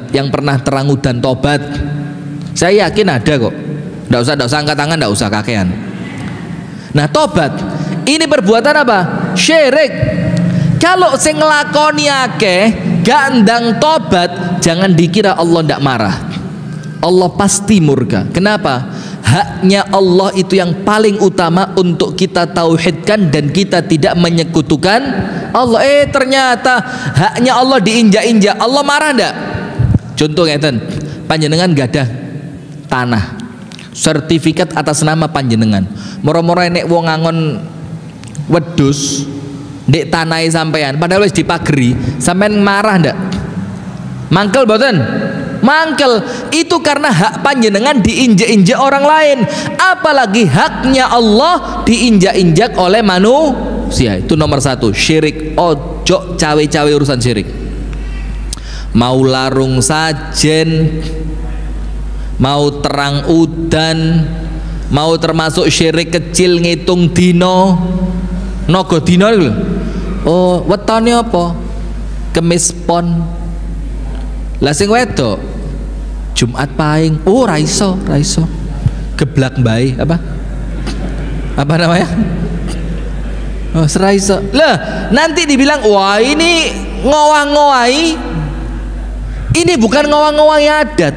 [SPEAKER 1] Yang pernah terang udan tobat. Saya yakin ada kok. Nggak usah angkat tangan, nggak usah kakean. Nah, tobat ini perbuatan apa? Syirik. Kalau sing nglakoni akeh gak ndang tobat, jangan dikira Allah ndak marah. Allah pasti murka. Kenapa? Haknya Allah itu yang paling utama untuk kita tauhidkan dan kita tidak menyekutukan Allah. Ternyata haknya Allah diinjak-injak. Allah marah ndak? Contoh ngeten, panjenengan gadah tanah, sertifikat atas nama panjenengan. Moro-moro nek wong ngangon wedhus ndek tanahe sampean, padahal wis dipageri, sampean marah ndak? Mangkel mboten? Mangkel. Itu karena hak panjenengan diinjak-injak orang lain, apalagi haknya Allah diinjak-injak oleh manusia. Itu nomor satu, syirik. Ojo cawe-cawe urusan syirik. Mau larung sajen, mau terang udan, mau termasuk syirik kecil ngitung dino, nogo dino lho. Oh, wetone apa? Kemis pon. Lah sing wedok Jumat Pahing. Oh, raiso. Geblak bae apa namanya? Oh, seraiso. Lah, nanti dibilang, "Wah, ini ngowah-ngowahi." Ini bukan ngowah-ngowahi adat.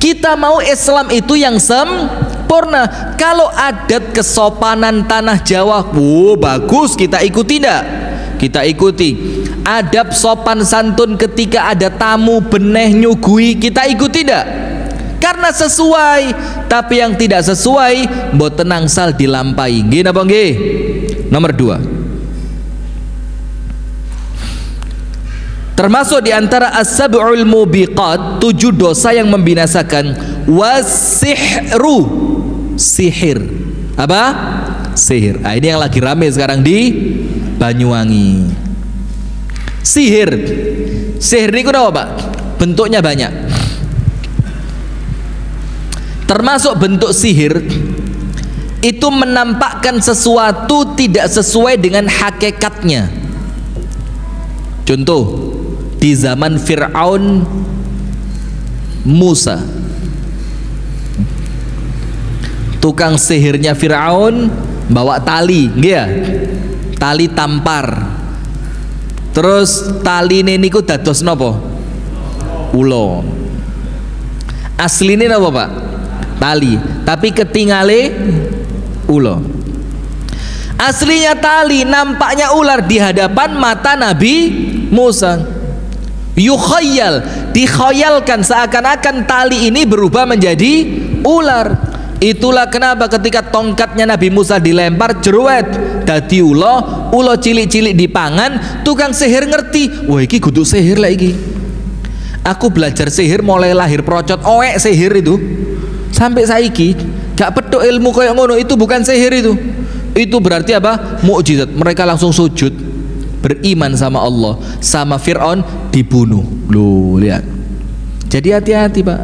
[SPEAKER 1] Kita mau Islam itu yang sempurna. Kalau adat kesopanan tanah Jawa, bagus, kita ikuti tidak? Kita ikuti. Adab sopan santun ketika ada tamu beneh nyugui, kita ikuti tidak? Karena sesuai. Tapi yang tidak sesuai mboten angsal dilampai. Nggih napa nggih? Nomor 2. Termasuk diantara as-sab'ul mubiqat, 7 dosa yang membinasakan, wasihru, sihir. Apa? Sihir. Nah, ini yang lagi rame sekarang di Banyuwangi. Sihir. Sihir ini apa, Pak? Bentuknya banyak. Termasuk bentuk sihir itu menampakkan sesuatu tidak sesuai dengan hakikatnya. Contoh, di zaman Fir'aun, Musa, tukang sihirnya Fir'aun bawa tali, ya, tali tampar. Terus tali ini niku dados nopo? Ulo. Asline nopo, Pak? Tali, tapi ketingale ulo. Aslinya tali, nampaknya ular di hadapan mata Nabi Musa. Yukhayyal, dikhayalkan seakan-akan tali ini berubah menjadi ular. Itulah kenapa ketika tongkatnya Nabi Musa dilempar, jeruet dadi ulo cilik-cilik dipangan, tukang sihir ngerti, wah iki kudu sihir lah iki. Aku belajar sihir mulai lahir procot oek sihir itu. Sampai saiki gak pedok ilmu kayak ngono, itu bukan sihir itu. Itu berarti apa? Mukjizat. Mereka langsung sujud, beriman sama Allah. Sama Fir'aun dibunuh. Loh, lihat. Jadi hati-hati, Pak.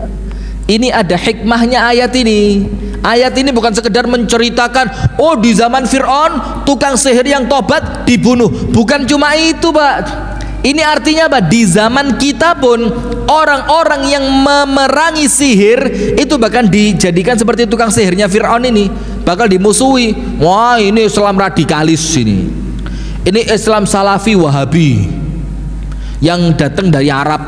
[SPEAKER 1] Ini ada hikmahnya ayat ini. Ayat ini bukan sekedar menceritakan, oh di zaman Fir'aun tukang sihir yang tobat dibunuh. Bukan cuma itu, Pak. Ini artinya apa? Di zaman kita pun orang-orang yang memerangi sihir itu bahkan dijadikan seperti tukang sihirnya Fir'aun ini, bakal dimusuhi. Wah, ini Islam radikalis ini. Ini Islam Salafi Wahabi yang datang dari Arab,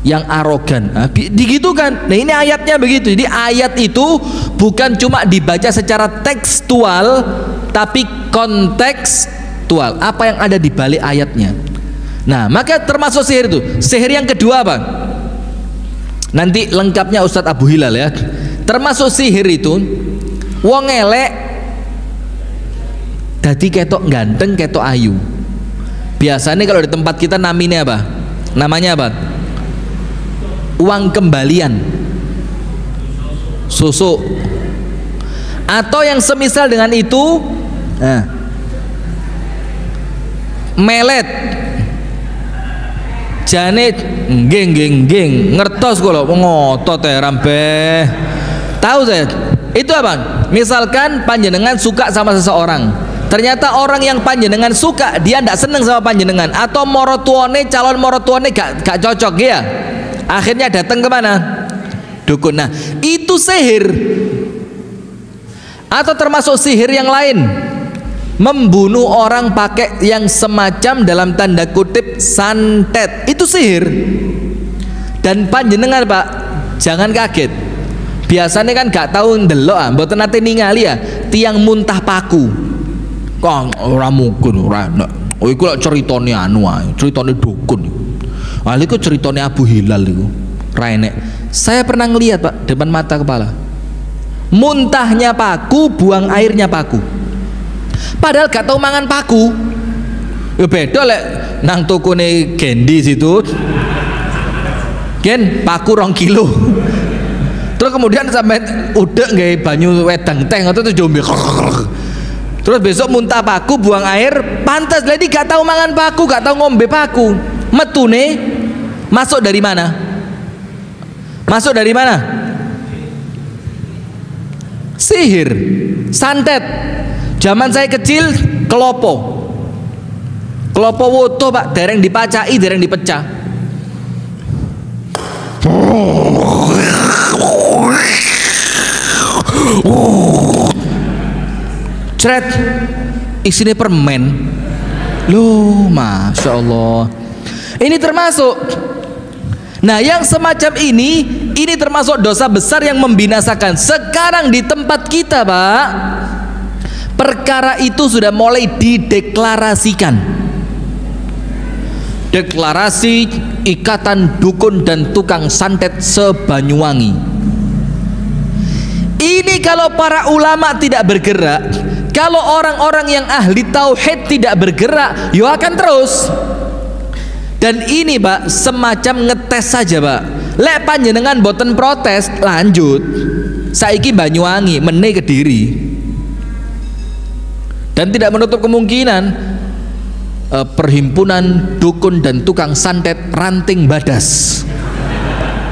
[SPEAKER 1] yang arogan. Nah, digitukan. Nah, ini ayatnya begitu. Jadi ayat itu bukan cuma dibaca secara tekstual, tapi kontekstual. Apa yang ada di balik ayatnya. Nah, maka termasuk sihir itu. Sihir yang kedua apa? Nanti lengkapnya Ustadz Abu Hilal ya. Termasuk sihir itu, wong elek dadi ketok ganteng, ketok ayu. Biasanya kalau di tempat kita namanya apa? Namanya apa? Uang kembalian, susu, atau yang semisal dengan itu. Nah, melet, Janet, geng, ngertos kok ngotot ya rampe. Tahu saya? Itu apa? Misalkan panjenengan suka sama seseorang, ternyata orang yang panjenengan suka dia tidak seneng sama panjenengan, atau morotuone, calon morotuone gak cocok ya. Akhirnya datang ke mana? Dukun. Nah, itu sihir. Atau termasuk sihir yang lain, membunuh orang pakai yang semacam dalam tanda kutip santet, itu sihir. Dan panjenengan, Pak, jangan kaget. Biasanya kan gak tahu ndelok, mboten nate ningali ya, tiang muntah paku. Kok ora mungkin ora. Oh iku lak ceritane anu ae, ceritane dukun. Ah iku ceritane Abu Hilal iku. Ra enek. Saya pernah ngelihat, Pak, depan mata kepala. Muntahnya paku, buang airnya paku. Padahal gak tahu mangan paku. Ya beda lek nang tokone Gendi situ. Gen paku 2 kilo. Terus kemudian sampai udah nggak banyu wedang teh atau tuh jombe. Terus besok muntah paku, buang air, pantas. Jadi gak tahu mangan paku, gak tahu ngombe paku. Metune masuk dari mana? Masuk dari mana? Sihir, santet. Zaman saya kecil kelopo woto, Pak, dereng dipacai, dereng dipecah. Cret, isinya permen. Loh, Masya Allah. Ini termasuk. Nah, yang semacam ini Ini termasuk dosa besar yang membinasakan. Sekarang di tempat kita, Pak, perkara itu sudah mulai dideklarasikan. Deklarasi Ikatan Dukun dan Tukang Santet se-Banyuwangi. Ini kalau para ulama tidak bergerak, kalau orang-orang yang ahli tauhid tidak bergerak, ya akan terus. Dan ini, Pak, semacam ngetes saja, Pak. Lek panjenengan boten protes, lanjut. Saiki Banyuwangi, meneh Kediri. Dan tidak menutup kemungkinan perhimpunan dukun dan tukang santet Ranting Badas.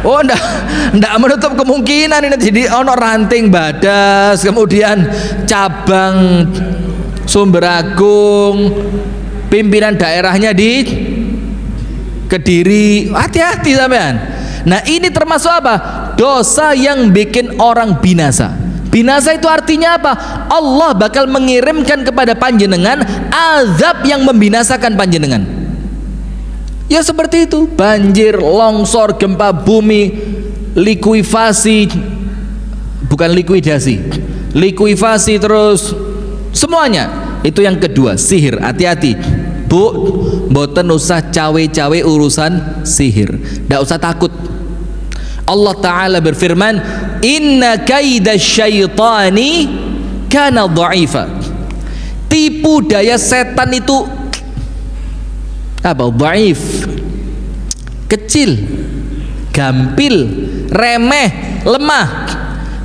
[SPEAKER 1] Oh, ndak menutup kemungkinan ini jadi ono Ranting Badas, kemudian cabang Sumberagung, pimpinan daerahnya di Kediri. Hati-hati sampean. Nah, ini termasuk apa? Dosa yang bikin orang binasa. Binasa itu artinya apa? Allah bakal mengirimkan kepada panjenengan azab yang membinasakan panjenengan. Ya seperti itu, banjir, longsor, gempa bumi, likuifasi, bukan likuidasi, likuifasi, terus semuanya. Itu yang kedua, sihir. Hati-hati, Bu, mboten usah cawe-cawe urusan sihir, ndak usah takut. Allah Ta'ala berfirman, inna kaida syaitani kana dha'ifa. Tipu daya setan itu apa? Dhaif, kecil, gampil, remeh, lemah.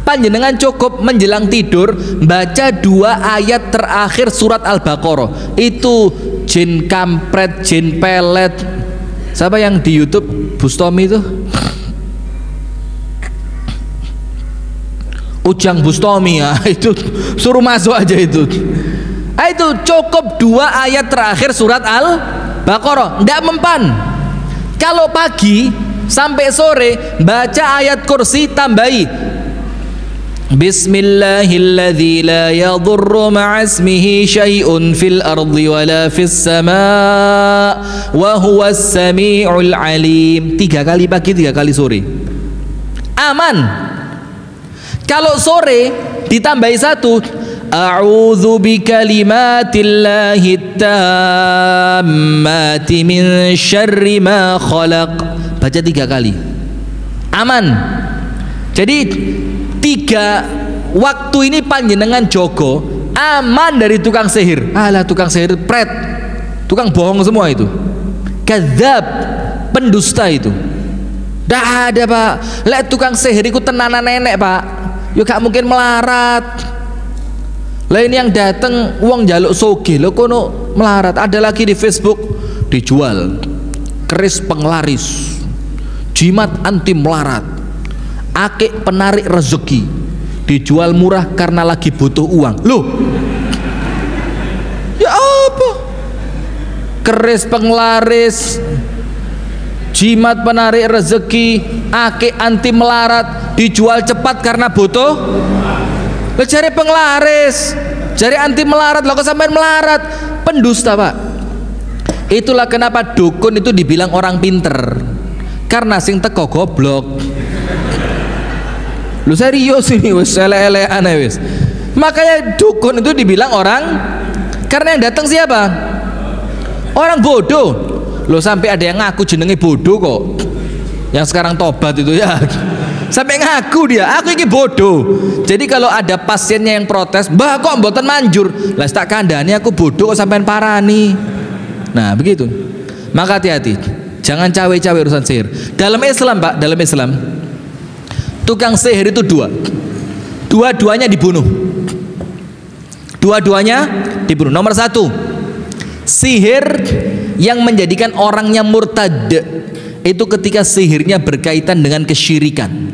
[SPEAKER 1] Panjenengan cukup menjelang tidur baca 2 ayat terakhir surat Al-Baqarah. Itu jin kampret, jin pelet. Siapa yang di YouTube Bustomi itu? Ujang Bustomi, ya, itu suruh masuk aja itu. Itu cukup 2 ayat terakhir surat Al-Baqarah, ndak mempan. Kalau pagi sampai sore baca ayat kursi, tambahi Bismillahilladzi la yadurru ma'asmihi syai'un fil ardi wala fis sama' wa huwas sami'ul alim. 3 kali pagi, 3 kali sore, aman. Kalau sore ditambahi 1, a'udzu bikalimatillahi tammati min syarri ma khalaq. Baca 3 kali, aman. Jadi 3 waktu ini panjenengan jogo, aman dari tukang sihir. Alah, tukang sihir pret, tukang bohong semua itu, kadzab, pendusta itu. Ndak ada, Pak. Lek tukang sihir iku tenanan nenek, Pak. Yo gak mungkin melarat. Lain yang dateng uang jaluk sogih lo kono melarat. Ada lagi di Facebook dijual keris penglaris, jimat anti melarat, akik penarik rezeki, dijual murah karena lagi butuh uang. Loh, ya apa? Keris penglaris, jimat penarik rezeki, akik anti melarat, dijual cepat karena butuh. Lo cari penglaris, cari anti melarat, lo kok sampai melarat? Pendusta, Pak. Itulah kenapa dukun itu dibilang orang pinter, karena sing teko goblok. Lu serius ini, wis ele-elean wis. Makanya dukun itu dibilang orang, karena yang datang siapa? Orang bodoh. Lo sampai ada yang ngaku jenenge bodoh kok, yang sekarang tobat itu ya, sampai ngaku dia, aku ini bodoh. Jadi kalau ada pasiennya yang protes, mbah kok mboten manjur, lah tak kandhani aku bodoh kok sampean parani. Nah begitu. Maka hati-hati, jangan cawe-cawe urusan sihir. Dalam Islam, Pak, dalam Islam tukang sihir itu 2, dua-duanya dibunuh. Dua-duanya dibunuh. Nomor 1, sihir yang menjadikan orangnya murtad itu ketika sihirnya berkaitan dengan kesyirikan.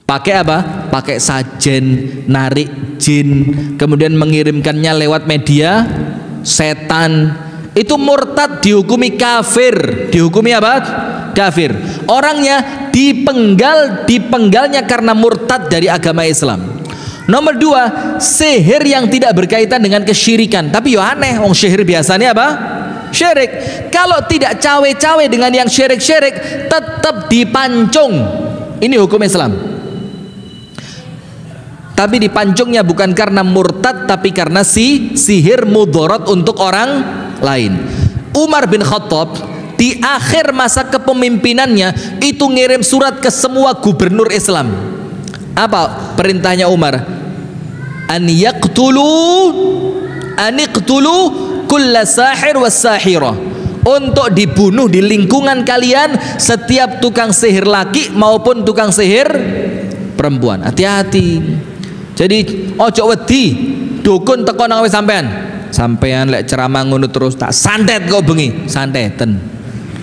[SPEAKER 1] Pakai apa? Pakai sajen, narik jin, kemudian mengirimkannya lewat media setan. Itu murtad, dihukumi kafir. Dihukumi apa? Kafir. Orangnya dipenggalnya karena murtad dari agama Islam. Nomor 2, sihir yang tidak berkaitan dengan kesyirikan. Tapi yo aneh, wong sihir biasanya apa? Syirik. Kalau tidak cawe-cawe dengan yang syirik-syirik, tetap dipancung. Ini hukum Islam. Tapi dipancungnya bukan karena murtad, tapi karena sihir mudarat untuk orang lain. Umar bin Khattab di akhir masa kepemimpinannya itu ngirim surat ke semua gubernur Islam. Apa perintahnya Umar? Aniqtulu kulla sahir was sahirah, untuk dibunuh di lingkungan kalian setiap tukang sihir laki maupun tukang sihir perempuan. Hati-hati. Jadi ojo wedi dukun teko nang sampean lek ceramah ngono terus tak santet kok bengi, santeten.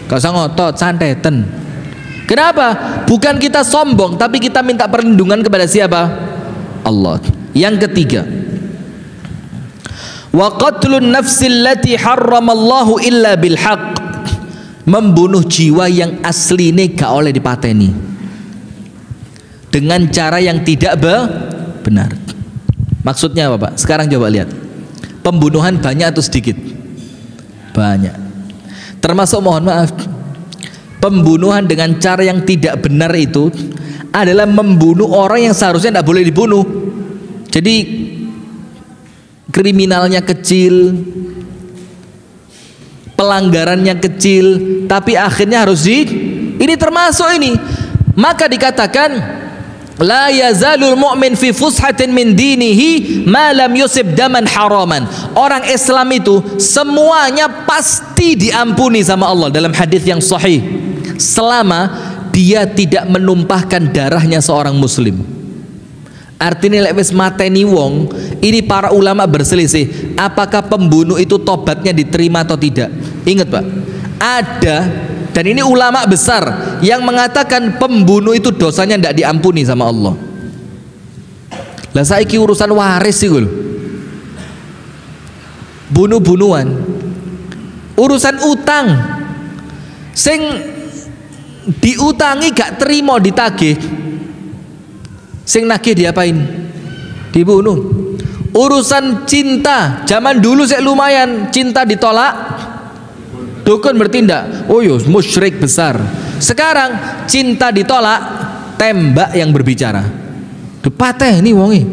[SPEAKER 1] Gak usah ngotot, santeten. Kenapa? Bukan kita sombong, tapi kita minta perlindungan kepada siapa? Allah. Yang ketiga, wa qatlun nafsil lati harramallahu illa bil haqq, membunuh jiwa yang asline gak oleh dipateni dengan cara yang tidak benar. Maksudnya apa, Pak? Sekarang coba lihat. Pembunuhan banyak atau sedikit? Banyak. Termasuk, mohon maaf, pembunuhan dengan cara yang tidak benar itu adalah membunuh orang yang seharusnya tidak boleh dibunuh. Jadi kriminalnya kecil, pelanggarannya kecil, tapi akhirnya harus ini termasuk ini. Maka dikatakan la yazalul mu'min fi fushatin min dinihi ma lam yusib daman haraman. Orang Islam itu semuanya pasti diampuni sama Allah dalam hadis yang sahih, selama dia tidak menumpahkan darahnya seorang muslim. Artinya lek wis mateni wong, ini para ulama berselisih apakah pembunuh itu tobatnya diterima atau tidak. Ingat, Pak, ada, dan ini ulama besar yang mengatakan pembunuh itu dosanya tidak diampuni sama Allah. Lah saiki urusan waris sih lho, bunuh-bunuhan, urusan utang, sing diutangi gak terima ditagih, sing nagih diapain? Dibunuh. Urusan cinta, zaman dulu sih lumayan, cinta ditolak dukun bertindak, oh yo musyrik besar. Sekarang cinta ditolak, tembak yang berbicara, depateh ini wongi.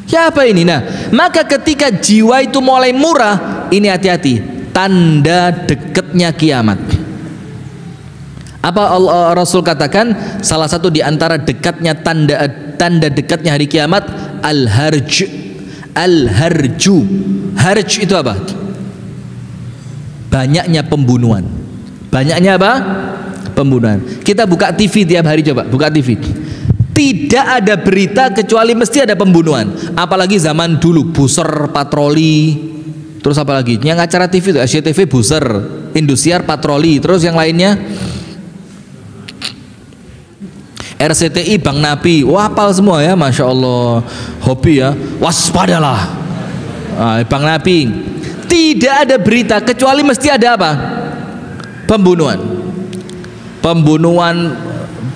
[SPEAKER 1] Siapa ini? Nah, maka ketika jiwa itu mulai murah, ini hati-hati, tanda dekatnya kiamat. Apa Allah, Rasul katakan salah satu di antara dekatnya tanda dekatnya hari kiamat, al-harj. Al-harju. Harj itu apa? Banyaknya pembunuhan. Banyaknya apa? Pembunuhan. Kita buka TV tiap hari, coba buka TV. Tidak ada berita kecuali mesti ada pembunuhan. Apalagi zaman dulu Buser patroli. Terus apa lagi? Yang acara TV itu SCTV Buser, Indosiar patroli. Terus yang lainnya RCTI Bang Nabi. Wah, hafal semua ya, Masya Allah. Hobi ya, waspadalah. Bang Nabi. Tidak ada berita kecuali mesti ada apa? Pembunuhan. Pembunuhan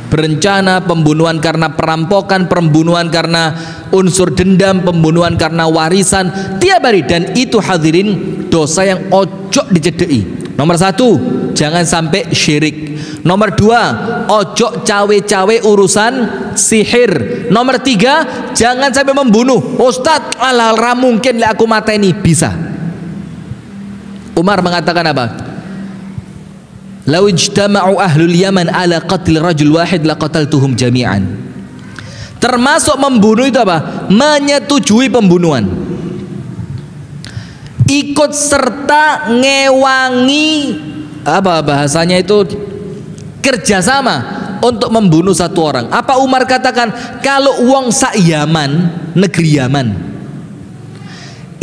[SPEAKER 1] berencana, pembunuhan karena perampokan, pembunuhan karena unsur dendam, pembunuhan karena warisan, tiap hari. Dan itu hadirin dosa yang ojo dicedeki. Nomor satu, jangan sampai syirik. Nomor dua, ojo cawe-cawe urusan sihir. Nomor tiga, jangan sampai membunuh. Ustadz, alah mungkin lah aku mateni. Bisa. Umar mengatakan apa? Lau ijtama'u ahlul Yaman ala qatl rajul wahid laqataltuhum jami'an. Termasuk membunuh itu apa? Menyetujui pembunuhan, ikut serta ngewangi, apa bahasanya itu, kerjasama untuk membunuh satu orang. Apa Umar katakan? Kalau wong sak Yaman, negeri Yaman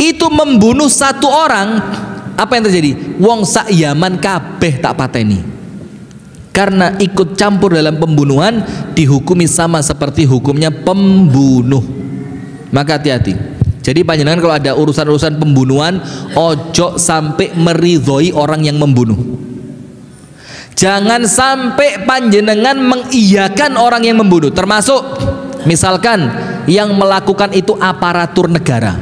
[SPEAKER 1] itu membunuh satu orang, apa yang terjadi? Wong sak Yaman kabeh tak pateni, karena ikut campur dalam pembunuhan dihukumi sama seperti hukumnya pembunuh. Maka hati-hati. Jadi panjenengan kalau ada urusan-urusan pembunuhan, ojo sampai meridhoi orang yang membunuh. Jangan sampai panjenengan mengiyakan orang yang membunuh. Termasuk misalkan yang melakukan itu aparatur negara.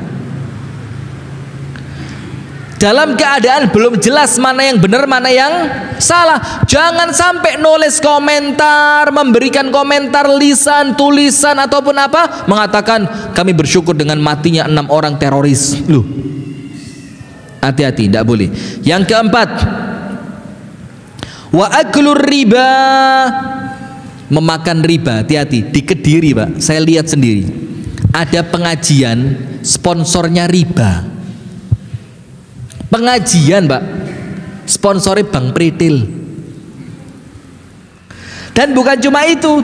[SPEAKER 1] dalam keadaan belum jelas mana yang benar mana yang salah. Jangan sampai nulis komentar, memberikan komentar lisan, tulisan ataupun apa, mengatakan kami bersyukur dengan matinya 6 orang teroris. Loh, hati-hati, tidak boleh. Yang keempat, wa aklur riba, memakan riba. Hati-hati, di Kediri Pak, saya lihat sendiri ada pengajian sponsornya riba. Pengajian Pak, sponsornya Bang Pritil. Dan bukan cuma itu,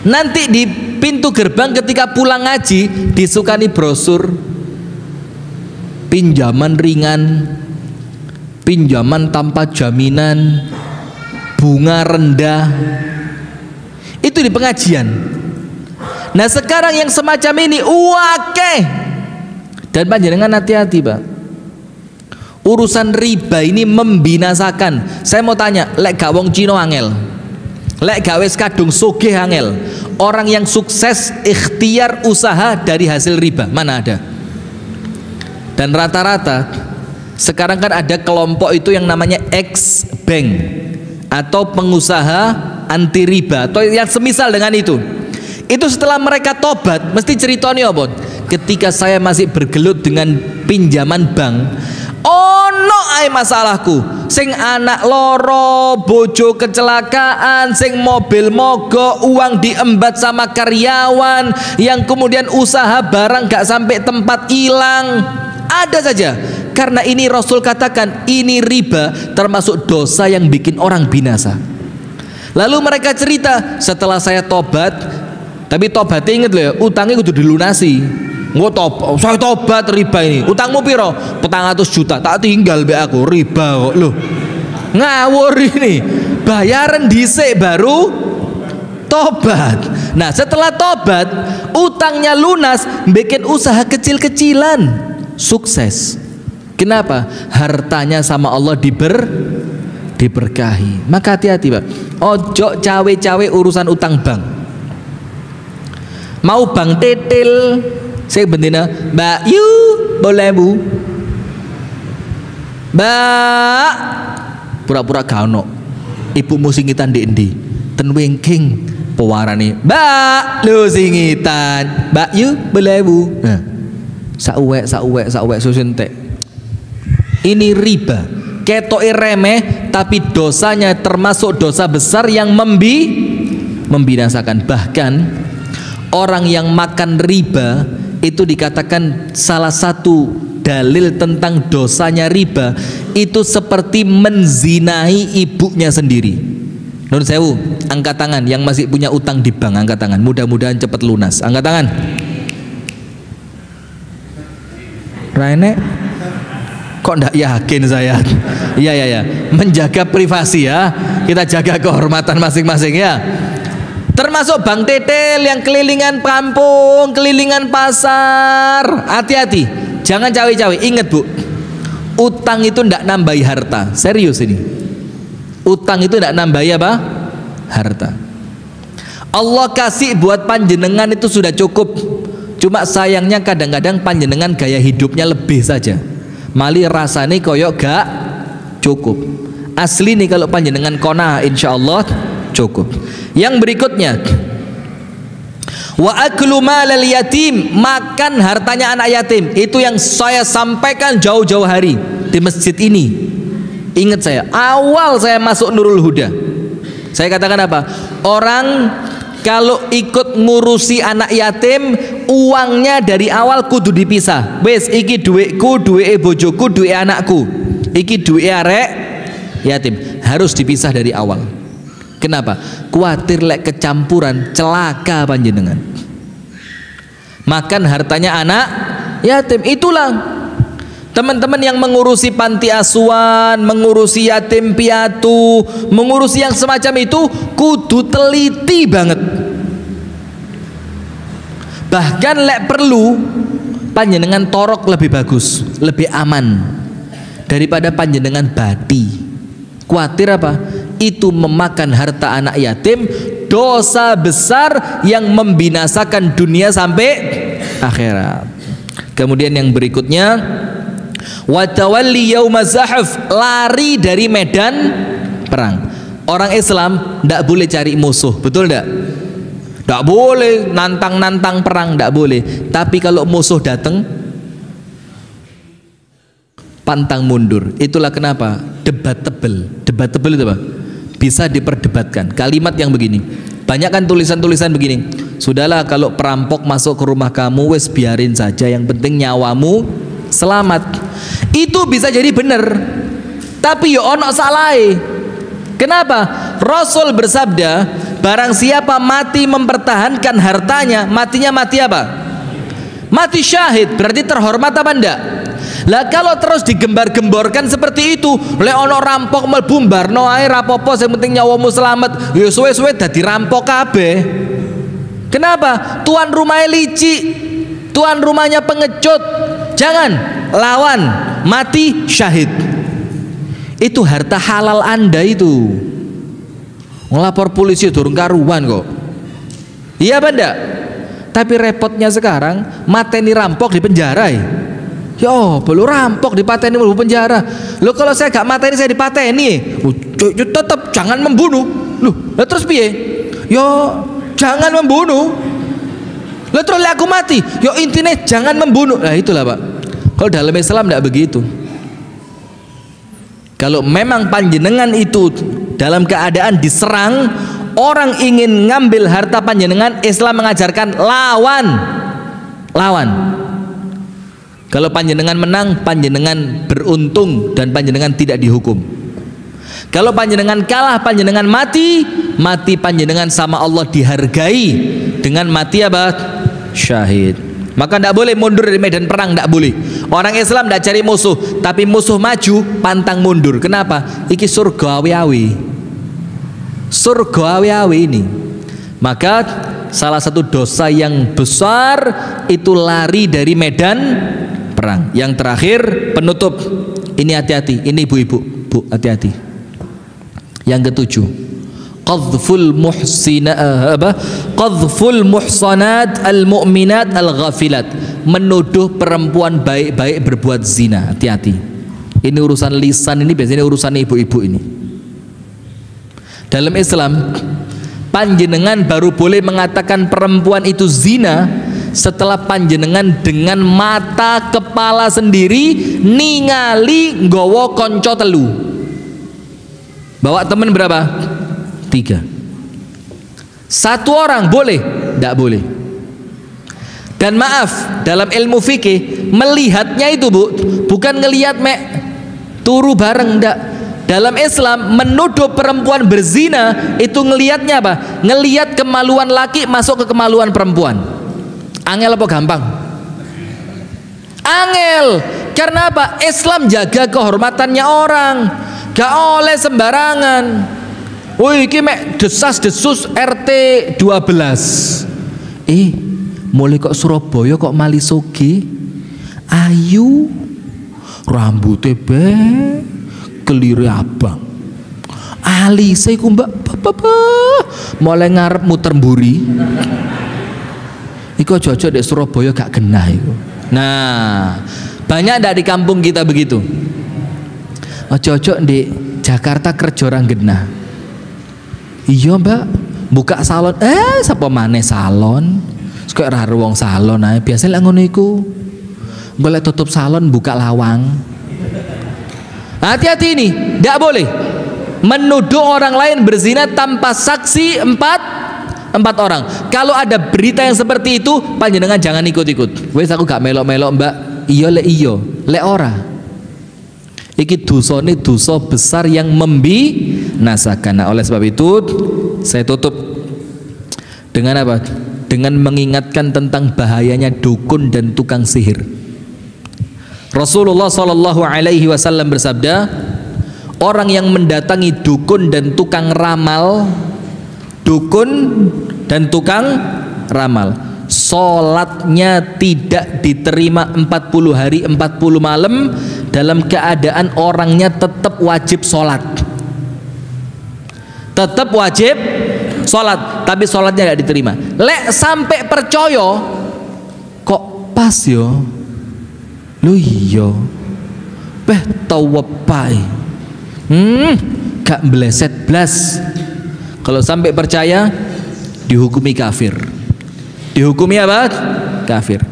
[SPEAKER 1] nanti di pintu gerbang ketika pulang ngaji disukani brosur pinjaman ringan, pinjaman tanpa jaminan, bunga rendah. Itu di pengajian. Nah sekarang yang semacam ini wake. Dan panjenengan hati-hati Pak, urusan riba ini membinasakan. Saya mau tanya, lek gak wong Cino angel, lek gak wis kadung sugih angel, orang yang sukses ikhtiar usaha dari hasil riba mana ada? Dan rata-rata sekarang kan ada kelompok itu yang namanya ex bank atau pengusaha anti riba atau yang semisal dengan itu. Itu setelah mereka tobat mesti ceritanya apa? Ketika saya masih bergelut dengan pinjaman bank, ono ae masalahku, sing anak loro, bojo kecelakaan, sing mobil mogok, uang diembat sama karyawan, yang kemudian usaha barang gak sampai tempat hilang. Ada saja. Karena ini Rasul katakan ini riba termasuk dosa yang bikin orang binasa. Lalu mereka cerita, setelah saya tobat, tapi tobatnya inget loh ya, utangnya kudu dilunasi. Saya tobat riba ini. Utangmu piro? 400 juta. Tak tinggal be aku, riba kok. Loh, ngawur ini. Bayaran dhisik baru tobat. Nah setelah tobat, utangnya lunas, bikin usaha kecil-kecilan, sukses. Kenapa? Hartanya sama Allah diberkahi. Maka hati-hati Pak, ojo cawe-cawe urusan utang bank. Mau bank tetel, saya bendina, Mbak Yu, boleh Bu? Mbak, pura-pura kano, ibumu singitan di endi, ten wingking, pewarani, Mbak, lu singitan, Mbak Yu, boleh Bu? Nah, sauwek susuntek. Ini riba, ketoke remeh, tapi dosanya termasuk dosa besar yang membinasakan. Bahkan orang yang makan riba itu dikatakan salah satu dalil tentang dosanya riba itu seperti menzinahi ibunya sendiri. Nun sewu, angkat tangan yang masih punya utang di bank, angkat tangan. Mudah-mudahan cepat lunas. Angkat tangan. Raine, kok ndak yakin saya? Iya. Menjaga privasi ya. Kita jaga kehormatan masing-masing ya. Termasuk bank tetel yang kelilingan kampung, kelilingan pasar. Hati-hati, jangan cawe-cawe. Ingat Bu, utang itu ndak nambahi harta. Serius ini. Utang itu ndak nambahi apa? Harta. Allah kasih buat panjenengan itu sudah cukup. Cuma sayangnya kadang-kadang panjenengan gaya hidupnya lebih saja. Mali rasane koyok gak cukup. Asli nih kalau panjenengan kona, insya Allah cukup. Yang berikutnya, wa aklu malal yatim, makan hartanya anak yatim. Itu yang saya sampaikan jauh-jauh hari di masjid ini. Ingat saya, awal saya masuk Nurul Huda, saya katakan apa? Orang kalau ikut ngurusi anak yatim, uangnya dari awal kudu dipisah. Wes, iki duitku, duit bojoku, duit anakku. Iki duit arek yatim, harus dipisah dari awal. Kenapa? Kuatir lek kecampuran celaka panjenengan. Makan hartanya anak yatim. Itulah teman-teman yang mengurusi panti asuhan, mengurusi yatim piatu, mengurusi yang semacam itu kudu teliti banget. Bahkan lek perlu panjenengan torok lebih bagus, lebih aman daripada panjenengan bati. Kuatir apa? Itu memakan harta anak yatim, dosa besar yang membinasakan dunia sampai akhirat. Kemudian yang berikutnya, wa tawalli yaumaz zahf, lari dari medan perang. Orang Islam tidak boleh cari musuh, betul tidak? Tidak boleh nantang-nantang perang, tidak boleh. Tapi kalau musuh datang, pantang mundur. Itulah kenapa debatable. Debatable itu apa? Bisa diperdebatkan. Kalimat yang begini, banyak kan tulisan-tulisan begini, sudahlah kalau perampok masuk ke rumah kamu, wes biarin saja, yang penting nyawamu selamat. Itu bisa jadi benar, tapi yo ono salai. Kenapa? Rasul bersabda, barang siapa mati mempertahankan hartanya, matinya mati apa? Mati syahid. Berarti terhormat apa enggak? Lah kalau terus digembar-gemborkan seperti itu, lek ono rampok mlebu mbarno ae rapopo, sing penting nyawamu selamat. Ya suwe-suwe dadi rampok kabeh. Kenapa? Tuan rumahnya licik, tuan rumahnya pengecut. Jangan lawan, mati syahid. Itu harta halal Anda itu. Ngelapor polisi durung karuan kok. Iya apa enggak? Tapi repotnya sekarang mateni rampok di penjara. Yo, belum rampok dipateni di penjara. Loh kalau saya gak mateni saya dipateni. Tetap jangan membunuh. Loh, lah terus piye? Yo, jangan membunuh. Lah terus aku mati. Yo intinya jangan membunuh. Nah itulah Pak. Kalau dalam Islam tidak begitu. Kalau memang panjenengan itu dalam keadaan diserang, orang ingin ngambil harta panjenengan, Islam mengajarkan lawan. Kalau panjenengan menang, panjenengan beruntung dan panjenengan tidak dihukum. Kalau panjenengan kalah, panjenengan mati panjenengan sama Allah dihargai dengan mati apa? Syahid. Maka tidak boleh mundur dari medan perang, tidak boleh. Orang Islam tidak cari musuh, tapi musuh maju pantang mundur. Kenapa? Iki surga awi-awi. Surga awi-awi ini. Maka salah satu dosa yang besar itu lari dari medan perang. Yang terakhir penutup. Ini hati-hati, ini ibu-ibu, Bu, hati-hati. Yang ketujuh, qadhful muhsanat al-mu'minat al-ghafilat, menuduh perempuan baik-baik berbuat zina. Hati-hati. Ini urusan lisan, ini biasanya urusan ibu-ibu ini. Dalam Islam, panjenengan baru boleh mengatakan perempuan itu zina setelah panjenengan dengan mata kepala sendiri ningali nggawa konco telu. Bawa teman berapa? 3. Satu orang boleh? Tidak boleh. Dan maaf, dalam ilmu fikih melihatnya itu Bu, bukan ngelihat turu bareng, enggak. Dalam Islam menuduh perempuan berzina itu ngelihatnya apa? Ngelihat kemaluan laki masuk ke kemaluan perempuan. Angel apa gampang? Angel. Karena apa? Islam jaga kehormatannya orang, gak oleh sembarangan. Woi, iki mek desas-desus RT 12. Mulai kok Surabaya kok Malisoge. Ayu rambutnya kelire abang. Alise iku Mbak mulai ngarep muter mburi. Iku cocok di Surabaya gak genah iku. Nah, banyak ndak di kampung kita begitu. Cocok di Jakarta kerja orang genah. Iya Mbak, buka salon. Sapa maneh salon? Kok ora wong salon ae. Biasa lek ngono iku. Golek tutup salon buka lawang. Hati-hati ini, tidak boleh menuduh orang lain berzina tanpa saksi empat orang. Kalau ada berita yang seperti itu, panjenengan jangan ikut-ikut. Wes aku gak melok-melok Mbak. Iya lek ora. Iki dosane dosa besar yang membinasakan. Nah, oleh sebab itu saya tutup dengan apa? Dengan mengingatkan tentang bahayanya dukun dan tukang sihir. Rasulullah SAW bersabda, orang yang mendatangi dukun dan tukang ramal, sholatnya tidak diterima 40 hari 40 malam dalam keadaan orangnya tetap wajib sholat. Tetap wajib sholat, tapi sholatnya tidak diterima. Lek sampai percaya, kok pas yo? Lu iya, tawapai. Gak meleset blas. Kalau sampai percaya dihukumi kafir. Dihukumi apa? Kafir.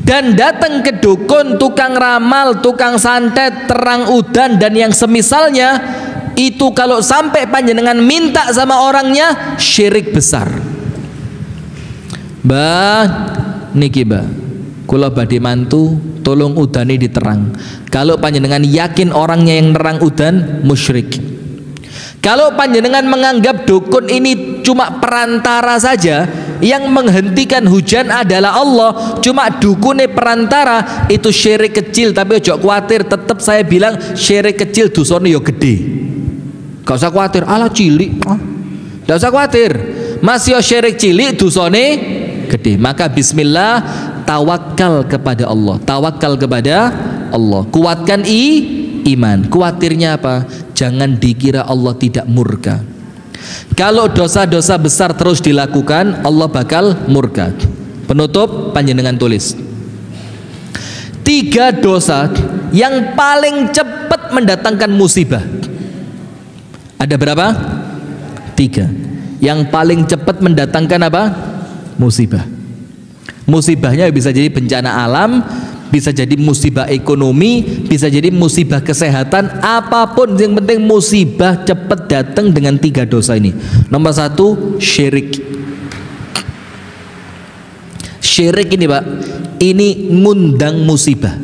[SPEAKER 1] Dan datang ke dukun, tukang ramal, tukang santet, terang udan dan yang semisalnya itu kalau sampai panjenengan minta sama orangnya syirik besar. Mbah niki mbah, kula badhe mantu, tolong udane diterang. Kalau panjenengan yakin orangnya yang nerang udan musyrik. Kalau panjenengan menganggap dukun ini cuma perantara saja, yang menghentikan hujan adalah Allah, cuma dukunnya perantara, itu syirik kecil. Tapi ojo khawatir, tetap saya bilang syirik kecil dosane yo gede. Gak usah khawatir, ala cilik. Gak usah khawatir, masih syirik cilik dosane gede. Maka bismillah, tawakal kepada Allah. Tawakal kepada Allah. Kuatkan iman. Khawatirnya apa? Jangan dikira Allah tidak murka. Kalau dosa-dosa besar terus dilakukan, Allah bakal murka. Penutup, panjenengan tulis 3 dosa yang paling cepat mendatangkan musibah. Ada berapa? 3. Yang paling cepat mendatangkan apa? Musibah. Musibahnya bisa jadi bencana alam, bisa jadi musibah ekonomi, bisa jadi musibah kesehatan, apapun yang penting musibah cepat datang dengan 3 dosa ini. Nomor 1, syirik. Syirik ini Pak, ini ngundang musibah.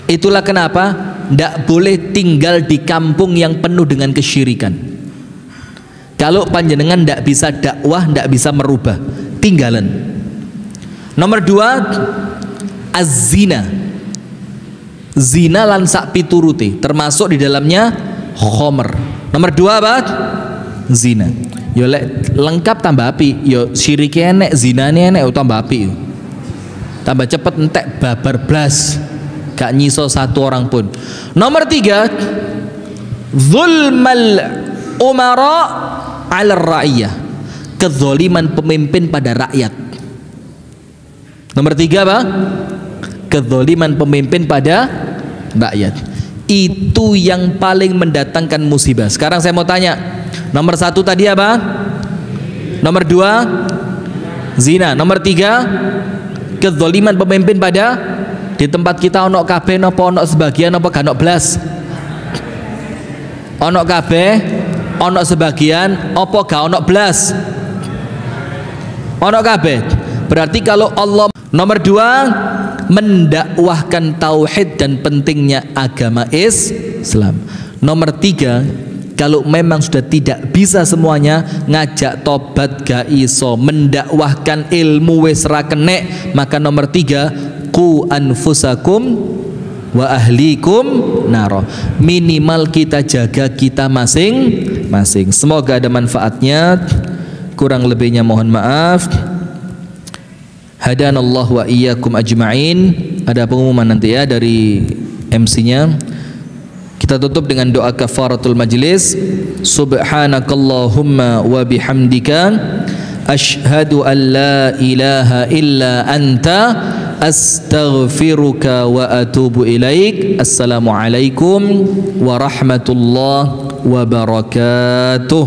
[SPEAKER 1] Itulah kenapa tidak boleh tinggal di kampung yang penuh dengan kesyirikan. Kalau panjenengan tidak bisa dakwah, tidak bisa merubah, tinggalan. Nomor 2, az-zina. Zina lan sak pituruti, termasuk di dalamnya khomer. Nomor 2 apa? Zina. Yo lengkap tambah api. Yo syirik enek, zinane enek, tambah api. Tambah cepet entek babar blas. Gak nyiso satu orang pun. Nomor 3, zulmal umara 'ala ra'iyah. Kezaliman pemimpin pada rakyat. Nomor 3 apa? Kezaliman pemimpin pada rakyat. Itu yang paling mendatangkan musibah. Sekarang saya mau tanya, nomor 1 tadi apa? Nomor 2 zina. Nomor 3 kezaliman pemimpin pada. Di tempat kita ono kabeh napa ono sebagian apa gak ono blas? Ono kabeh, ono sebagian apa gak ono blas? Ono kabeh. Berarti kalau Allah. Nomor 2, mendakwahkan tauhid dan pentingnya agama Islam. Nomor 3, kalau memang sudah tidak bisa semuanya, ngajak tobat gak iso, mendakwahkan ilmu wis ra kenek, maka nomor 3, qu anfusakum wa ahlikum naro. Minimal kita jaga kita masing-masing. Semoga ada manfaatnya. Kurang lebihnya mohon maaf. Hadanallahu wa iyyakum ajma'in. Ada pengumuman nanti ya dari MC-nya. Kita tutup dengan doa kafaratul majlis. Subhanakallahumma wa bihamdika asyhadu an la ilaha illa anta astaghfiruka wa atubu ilaik. Assalamualaikum warahmatullahi wabarakatuh.